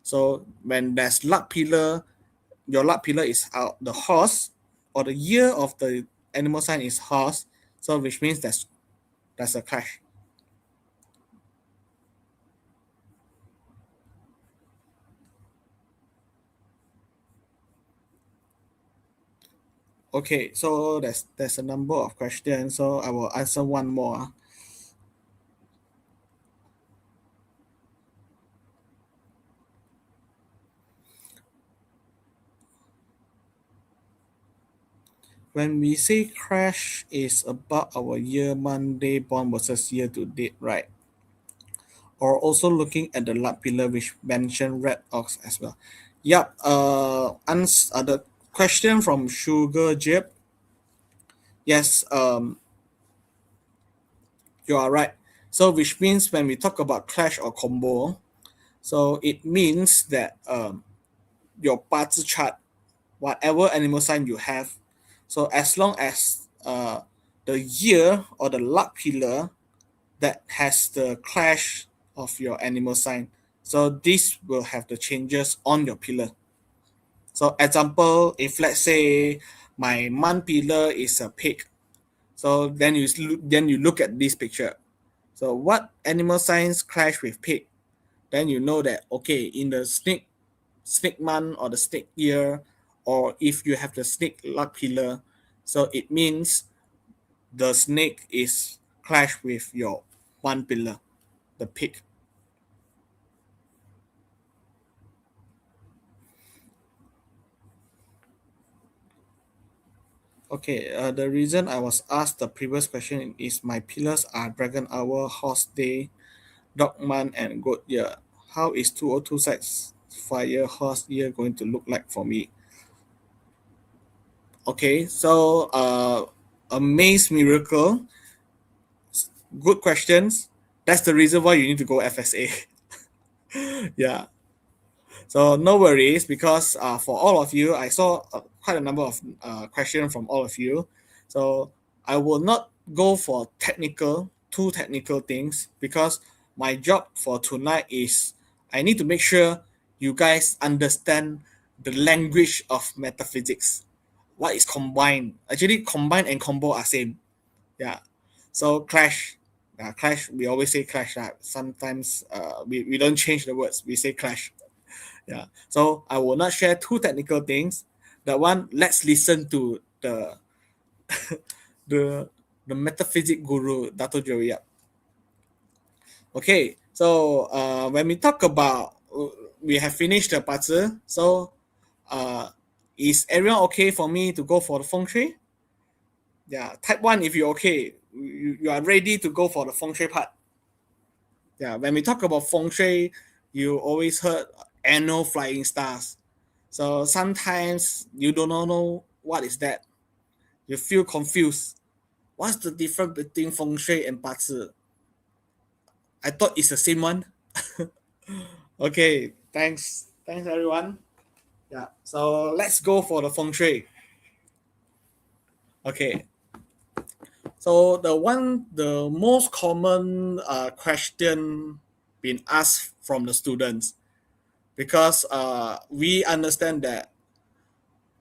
Speaker 2: so when there's luck pillar, your luck pillar is out the horse, or the year of the animal sign is horse. So which means that's a clash. Okay, so there's a number of questions, so I will answer one more. When we say crash is about our year Monday bond versus year to date, right? Or also looking at the luck pillar which mentioned red ox as well. Yep. The question from Sugar Jib. Yes. You are right. So which means when we talk about clash or combo, so it means that your parts chart, whatever animal sign you have, so as long as the year or the luck pillar that has the clash of your animal sign, so this will have the changes on your pillar. So example, if let's say my month pillar is a pig, so then you look at this picture. So what animal signs clash with pig? Then you know that okay, in the snake month or the snake year, or if you have the snake luck pillar, so it means the snake is clash with your one pillar, the pig. Okay, the reason I was asked the previous question is my pillars are Dragon Hour, Horse Day, Dog Month, and Goat Year. How is 2026 Fire Horse Year going to look like for me? Okay, so Amaze Miracle, good questions. That's the reason why you need to go FSA. Yeah, so no worries because for all of you, I saw quite a number of questions from all of you. So I will not go for too technical things because my job for tonight is I need to make sure you guys understand the language of metaphysics. What is combined? Actually, combine and combo are same. Yeah. So clash. Clash. We always say clash. Sometimes we don't change the words. We say clash. Yeah. So I will not share too technical things. That one, let's listen to the the metaphysic guru Dato Joey. Okay. So when we talk about we have finished the puzzle. So uh, is everyone okay for me to go for the feng shui? Yeah. Type one if you're okay. You are ready to go for the feng shui part. Yeah. When we talk about feng shui, you always heard annual flying stars. So sometimes you don't know what is that. You feel confused. What's the difference between feng shui and 八字? I thought it's the same one. Okay, thanks. Thanks everyone. Yeah. So let's go for the feng shui. Okay. So the most common question being asked from the students because we understand that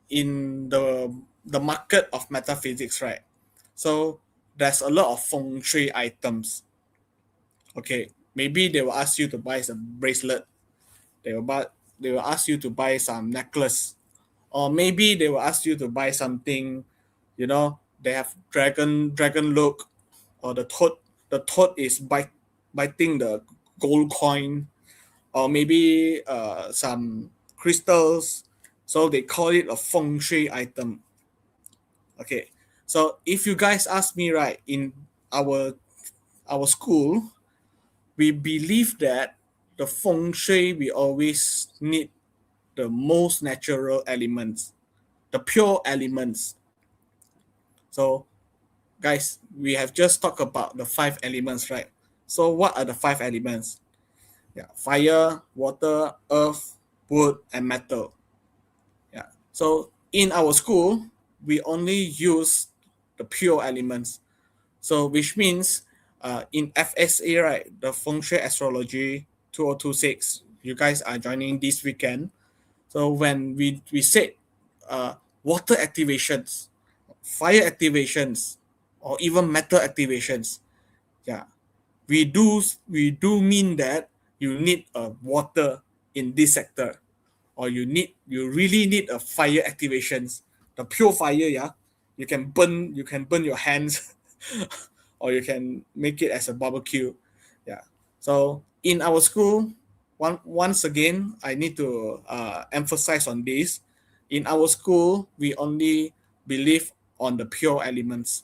Speaker 2: in the market of metaphysics, right? So there's a lot of feng shui items. Okay, maybe they will ask you to buy some bracelet. They will ask you to buy some necklace, or maybe they will ask you to buy something. They have dragon look, or the toad is biting the gold coin, or maybe some crystals. So they call it a feng shui item. Okay, so if you guys ask me, right, in our our school, we believe that the feng shui we always need the most natural elements, the pure elements. So guys, we have just talked about the five elements, right? So what are the five elements? Yeah, fire, water, earth, wood, and metal. Yeah. So in our school, we only use the pure elements. So which means in FSA, right, the Feng Shui Astrology 2026, you guys are joining this weekend. So when we said water activations, fire activations, or even metal activations, yeah, we do mean that you need a water in this sector, or you really need a fire activations, the pure fire. Yeah, you can burn your hands, or you can make it as a barbecue. Yeah. So in our school, once again I need to emphasize on this. In our school we only believe on the pure elements.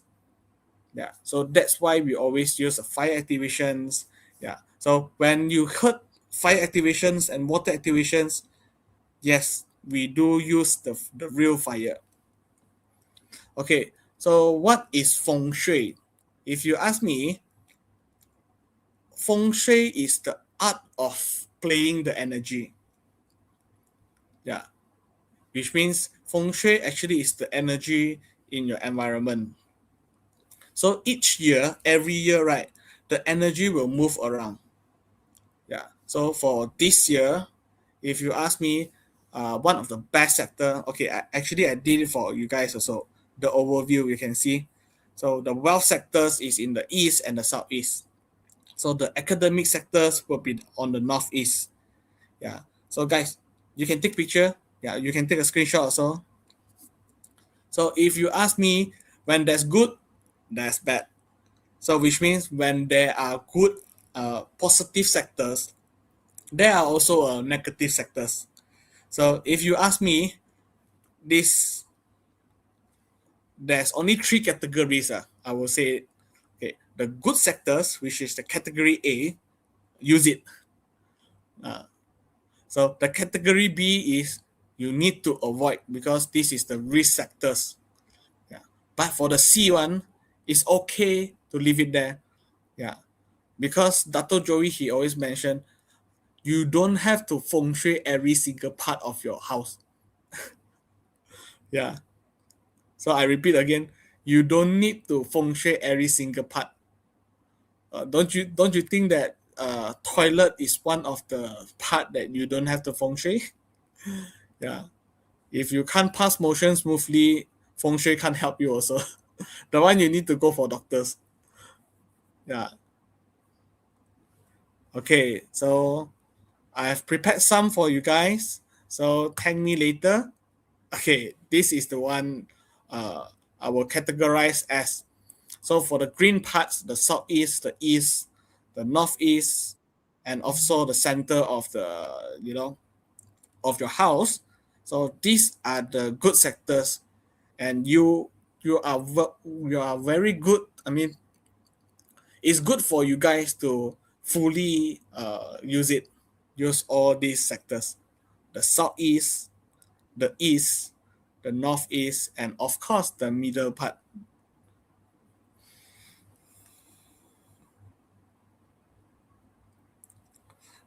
Speaker 2: Yeah, so that's why we always use fire activations. Yeah, so when you heard fire activations and water activations, yes, we do use the real fire. Okay, so what is feng shui? If you ask me, feng shui is the art of playing the energy. Yeah, which means feng shui actually is the energy in your environment. So each year, every year, right, the energy will move around. Yeah. So for this year, if you ask me, one of the best sector. Okay, I did it for you guys also. The overview you can see. So the wealth sectors is in the east and the southeast. So the academic sectors will be on the northeast. Yeah. So guys, you can take picture. Yeah, you can take a screenshot also. So if you ask me, when there's good, there's bad. So which means when there are good positive sectors, there are also negative sectors. So if you ask me, this there's only three categories. I will say, okay, the good sectors, which is the category A, use it. So the category B is you need to avoid because this is the risk sectors. Yeah. But for the C one, it's okay to leave it there. Yeah. Because Dato Joey, he always mentioned you don't have to feng shui every single part of your house. Yeah. So I repeat again, you don't need to feng shui every single part. Don't you think that toilet is one of the part that you don't have to feng shui? Yeah. If you can't pass motion smoothly, feng shui can't help you also. The one you need to go for doctors. Yeah. Okay. So I have prepared some for you guys. So thank me later. Okay. This is the one I will categorize as. So for the green parts, the southeast, the east, the northeast, and also the center of the of your house. So these are the good sectors, and you are very good. I mean, it's good for you guys to fully use all these sectors: the southeast, the east, the northeast, and of course the middle part.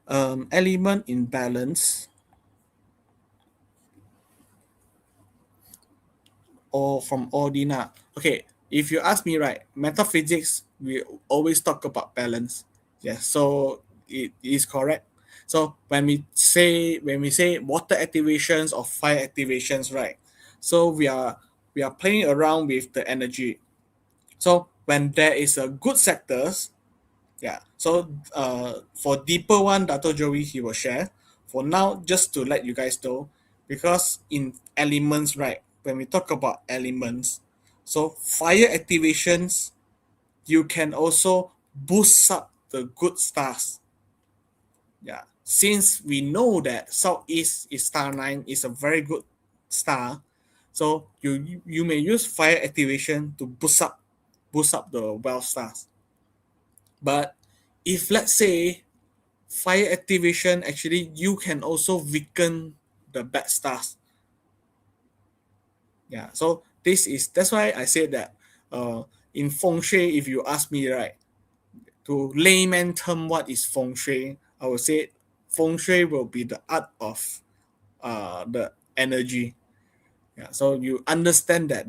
Speaker 2: Element imbalance, or from ordina. Okay, if you ask me, right, metaphysics, we always talk about balance. Yeah, so it is correct. So when we say water activations or fire activations, right? So we are playing around with the energy. So when there is a good sectors, yeah. So for deeper one, Dato Joey he will share. For now, just to let you guys know, because in elements, right? When we talk about elements, so fire activations, you can also boost up the good stars. Yeah. Since we know that Southeast is star 9 is a very good star, so you may use fire activation to boost up the well stars. But if let's say fire activation, actually you can also weaken the bad stars. Yeah, so that's why I said that in feng shui, if you ask me, right, to layman term what is feng shui, I would say feng shui will be the art of the energy. Yeah, so you understand that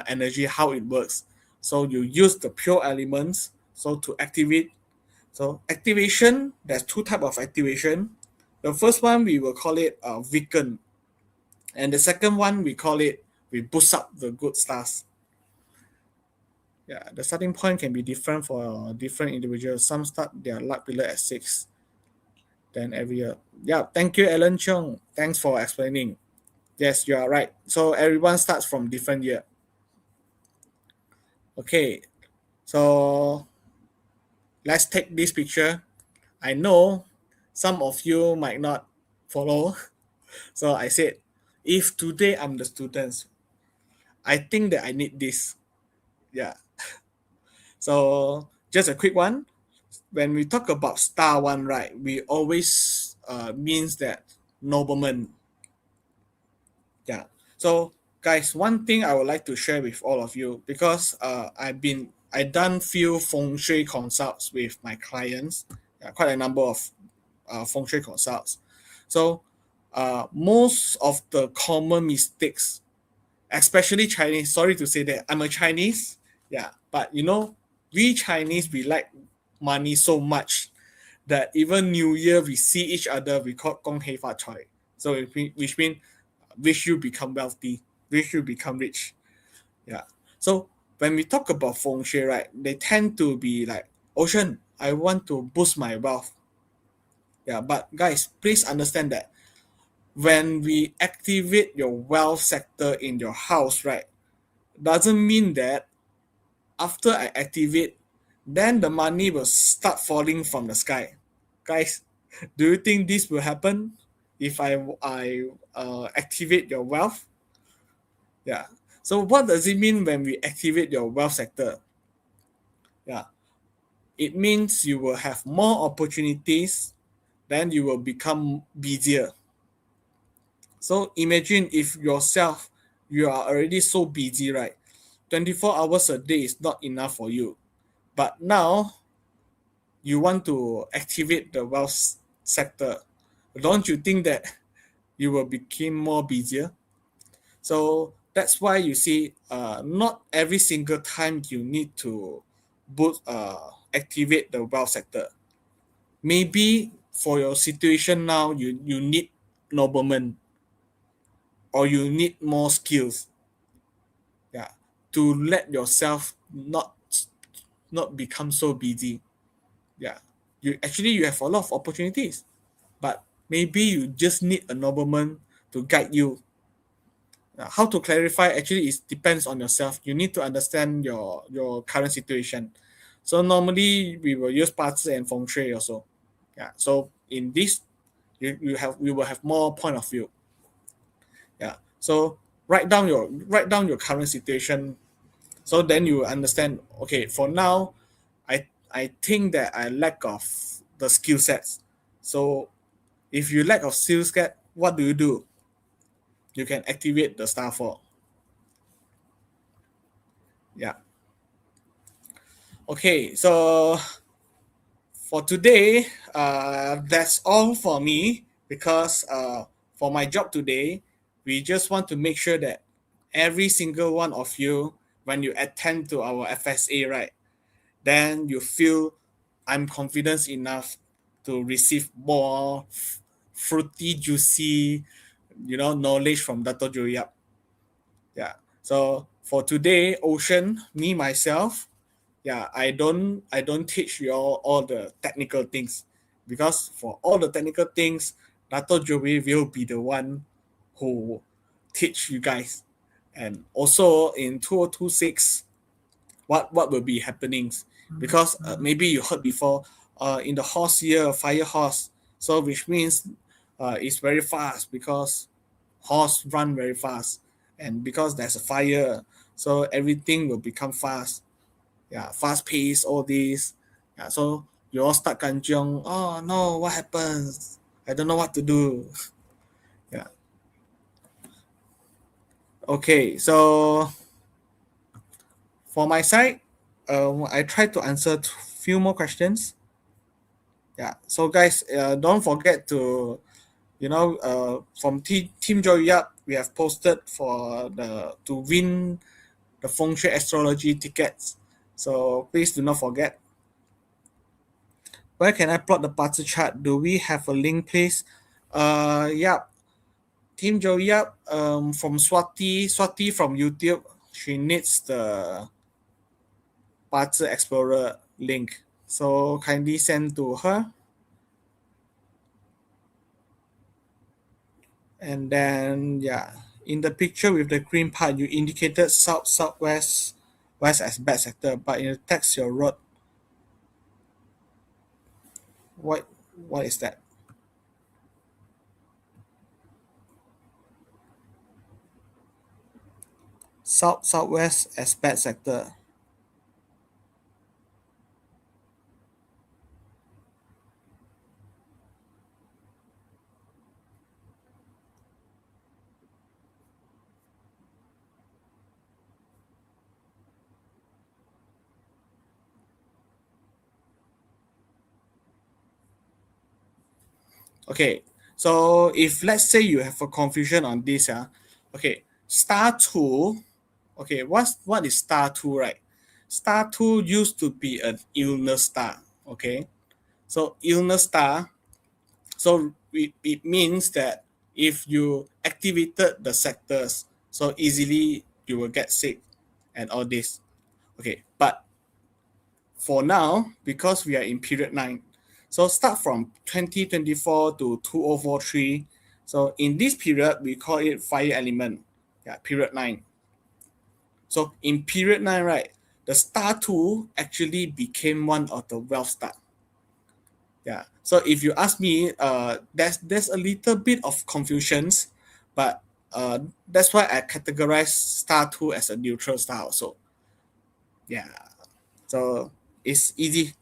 Speaker 2: energy, how it works. So you use the pure elements so to activate. So activation, there's two type of activation. The first one we will call it weaken, and the second one we call it we boost up the good stars. Yeah, the starting point can be different for different individuals. Some start their luck pillar at 6, then every year. Yeah, thank you, Alan Chung. Thanks for explaining. Yes, you are right. So everyone starts from different year. Okay, so let's take this picture. I know some of you might not follow. So I said, if today I'm the students, I think that I need this. Yeah. So just a quick one. When we talk about star one, right, we always means that nobleman. Yeah. So guys, one thing I would like to share with all of you, because I done few feng shui consults with my clients, quite a number of feng shui consults. So most of the common mistakes, especially Chinese. Sorry to say that I'm a Chinese, yeah, but we Chinese, we like money so much that even New Year we see each other, we call Gong Hei Fa Chai. So which means wish you become wealthy, wish you become rich. Yeah. So when we talk about feng shui, right, they tend to be like, Ocean, I want to boost my wealth. Yeah, but guys, please understand that when we activate your wealth sector in your house, right, doesn't mean that after I activate, then the money will start falling from the sky. Guys, do you think this will happen if I activate your wealth? Yeah. So what does it mean when we activate your wealth sector? Yeah. It means you will have more opportunities, then you will become busier. So imagine if yourself, you are already so busy, right? 24 hours a day is not enough for you. But now you want to activate the wealth sector. Don't you think that you will become more busier? So that's why you see, not every single time you need to activate the wealth sector. Maybe for your situation now, you need noblemen, or you need more skills, yeah, to let yourself not become so busy. Yeah, you have a lot of opportunities, but maybe you just need a nobleman to guide you. How to clarify actually is depends on yourself. You need to understand your current situation. So normally we will use 八字 and feng shui also. Yeah. So in this, we will have more point of view. Yeah. So write down your current situation. So then you understand. Okay, for now, I think that I lack of the skill sets. So if you lack of skill set, what do? You can activate the star for. Yeah. Okay, so for today, that's all for me, because for my job today, we just want to make sure that every single one of you, when you attend to our FSA, right, then you feel I'm confident enough to receive more fruity, juicy, knowledge from Dr. Joyap. Yeah. So for today, Ocean, me myself, yeah, I don't teach you all the technical things, because for all the technical things, Dr. Joey will be the one who teach you guys. And also in 2026, what will be happening, because maybe you heard before, in the horse year, fire horse, so which means it's very fast, because horse run very fast, and because there's a fire, so everything will become fast. Yeah, fast pace, all these. Yeah, so you all start kanjiong. Oh no, what happens? I don't know what to do. Yeah. Okay, so for my side, I tried to answer few more questions. Yeah. So guys, don't forget to, from Team Joy Up, we have posted for the to win the Feng Shui astrology tickets. So please do not forget. Where can I plot the party chart? Do we have a link, please? Yeah. Team Joey up, from Swati from YouTube. She needs the Party Explorer link. So kindly send to her. And then, yeah, in the picture with the green part, you indicated south, southwest, west as bad sector, but in the text you wrote, what, what is that? South, southwest as bad sector. Okay, so if let's say you have a confusion on this, okay, star two, okay, what is star two, right? Star two used to be an illness star, okay? So illness star, so it means that if you activated the sectors, so easily you will get sick and all this. Okay, but for now, because we are in period 9, so start from 2024 to 2043, So in this period, we call it fire element. Yeah, period 9. So in period 9, right, the star 2 actually became one of the wealth star. Yeah. So if you ask me, there's a little bit of confusions, but that's why I categorize star 2 as a neutral star also. Yeah. So it's easy.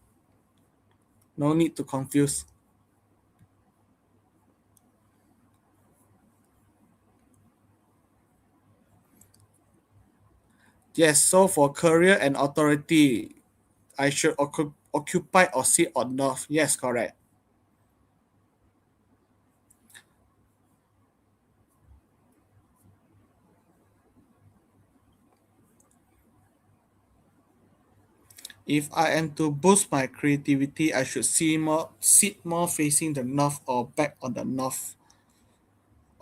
Speaker 2: No need to confuse. Yes, so for career and authority, I should occupy or sit on north. Yes, correct. If I am to boost my creativity, I should sit more facing the north or back on the north.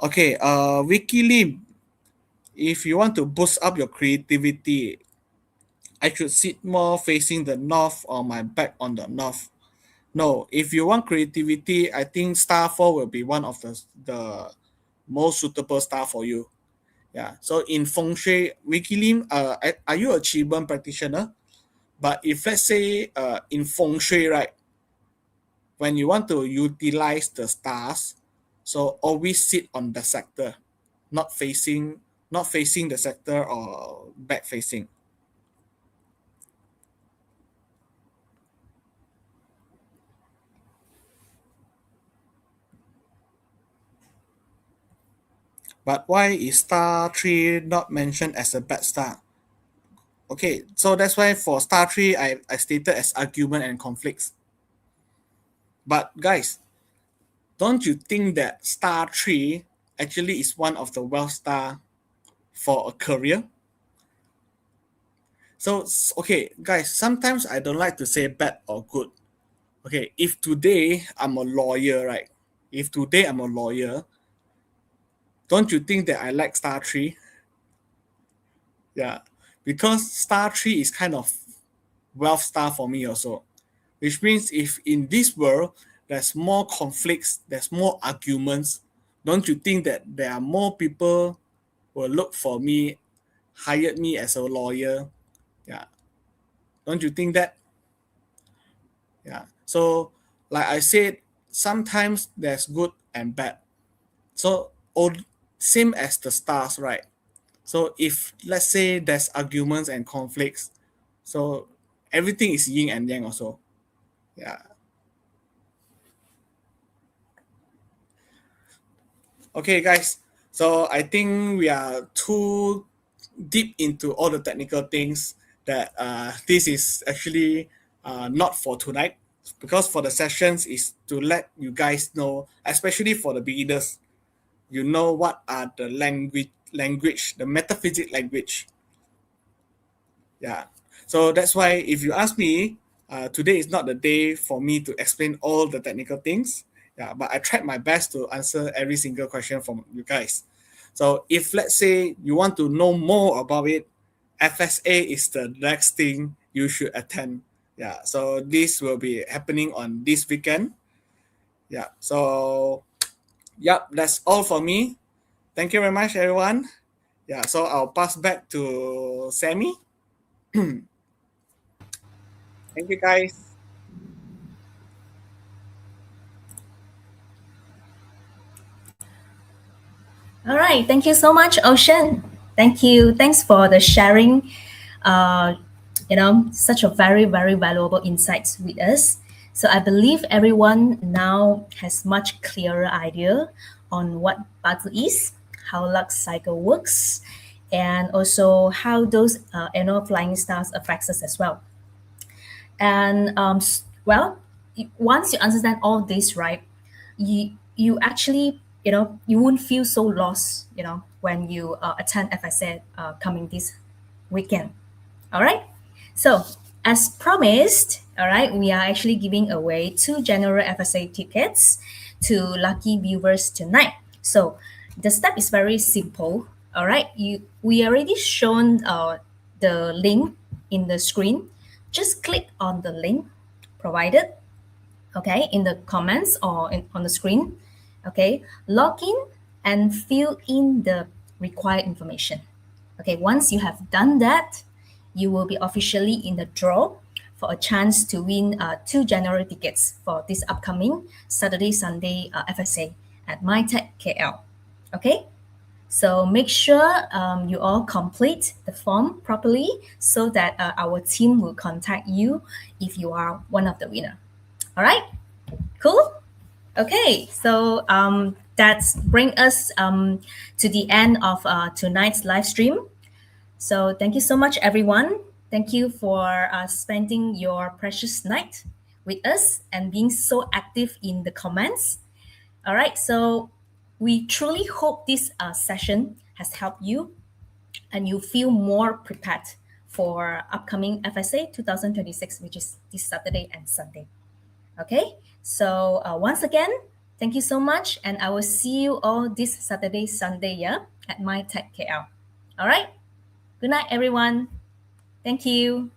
Speaker 2: Okay, Wikilim, if you want to boost up your creativity, I should sit more facing the north or my back on the north. No, if you want creativity, I think star 4 will be one of the most suitable star for you. Yeah. So in feng shui, Wikilim, are you a Qigong practitioner? But if let's say in feng shui, right, when you want to utilize the stars, so always sit on the sector, not facing the sector or back facing. But why is star 3 not mentioned as a bad star? Okay, so that's why for star 3 I stated as argument and conflicts. But guys, don't you think that star 3 actually is one of the wealth star for a career? So okay, guys, sometimes I don't like to say bad or good. Okay, if today I'm a lawyer, right? If today I'm a lawyer, don't you think that I like star 3? Yeah, because star 3 is kind of wealth star for me also, which means if in this world there's more conflicts, there's more arguments, don't you think that there are more people will look for me, hired me as a lawyer? Yeah, don't you think that? Yeah. So, like I said, sometimes there's good and bad. So, same as the stars, right? So, if let's say there's arguments and conflicts, so everything is yin and yang also. Yeah. Okay, guys. So I think we are too deep into all the technical things that this is actually not for tonight, because for the sessions is to let you guys know, especially for the beginners, you know what are the language, the metaphysic language. Yeah. So that's why if you ask me, today is not the day for me to explain all the technical things. Yeah, but I tried my best to answer every single question from you guys. So if let's say you want to know more about it, FSA is the next thing you should attend. Yeah. So this will be happening on this weekend. Yeah. So yep, that's all for me. Thank you very much, everyone. Yeah. So I'll pass back to Sammy. Thank you, guys.
Speaker 1: All right. Thank you so much, Ocean. Thank you. Thanks for the sharing. Uh, such a very, very valuable insights with us. So I believe everyone now has much clearer idea on what Batu is, how Lux cycle works, and also how those annual flying stars affects us as well. And well, once you understand all this, right, you actually you won't feel so lost, when you attend FSA coming this weekend. All right. So as promised, all right, we are actually giving away two general FSA tickets to lucky viewers tonight. So the step is very simple. All right, we already shown the link in the screen. Just click on the link provided, okay, in the comments or on the screen. Okay, log in and fill in the required information. Okay, once you have done that, you will be officially in the draw for a chance to win 2 January tickets for this upcoming Saturday, Sunday FSA at MyTech KL. Okay, so make sure you all complete the form properly so that our team will contact you if you are one of the winner. All right, cool. Okay, so that's bring us to the end of tonight's live stream. So thank you so much, everyone. Thank you for spending your precious night with us and being so active in the comments. All right, so we truly hope this session has helped you and you feel more prepared for upcoming FSA 2026, which is this Saturday and Sunday. Okay, so once again, thank you so much, and I will see you all this Saturday, Sunday, yeah, at My Tech KL. All right, good night, everyone. Thank you.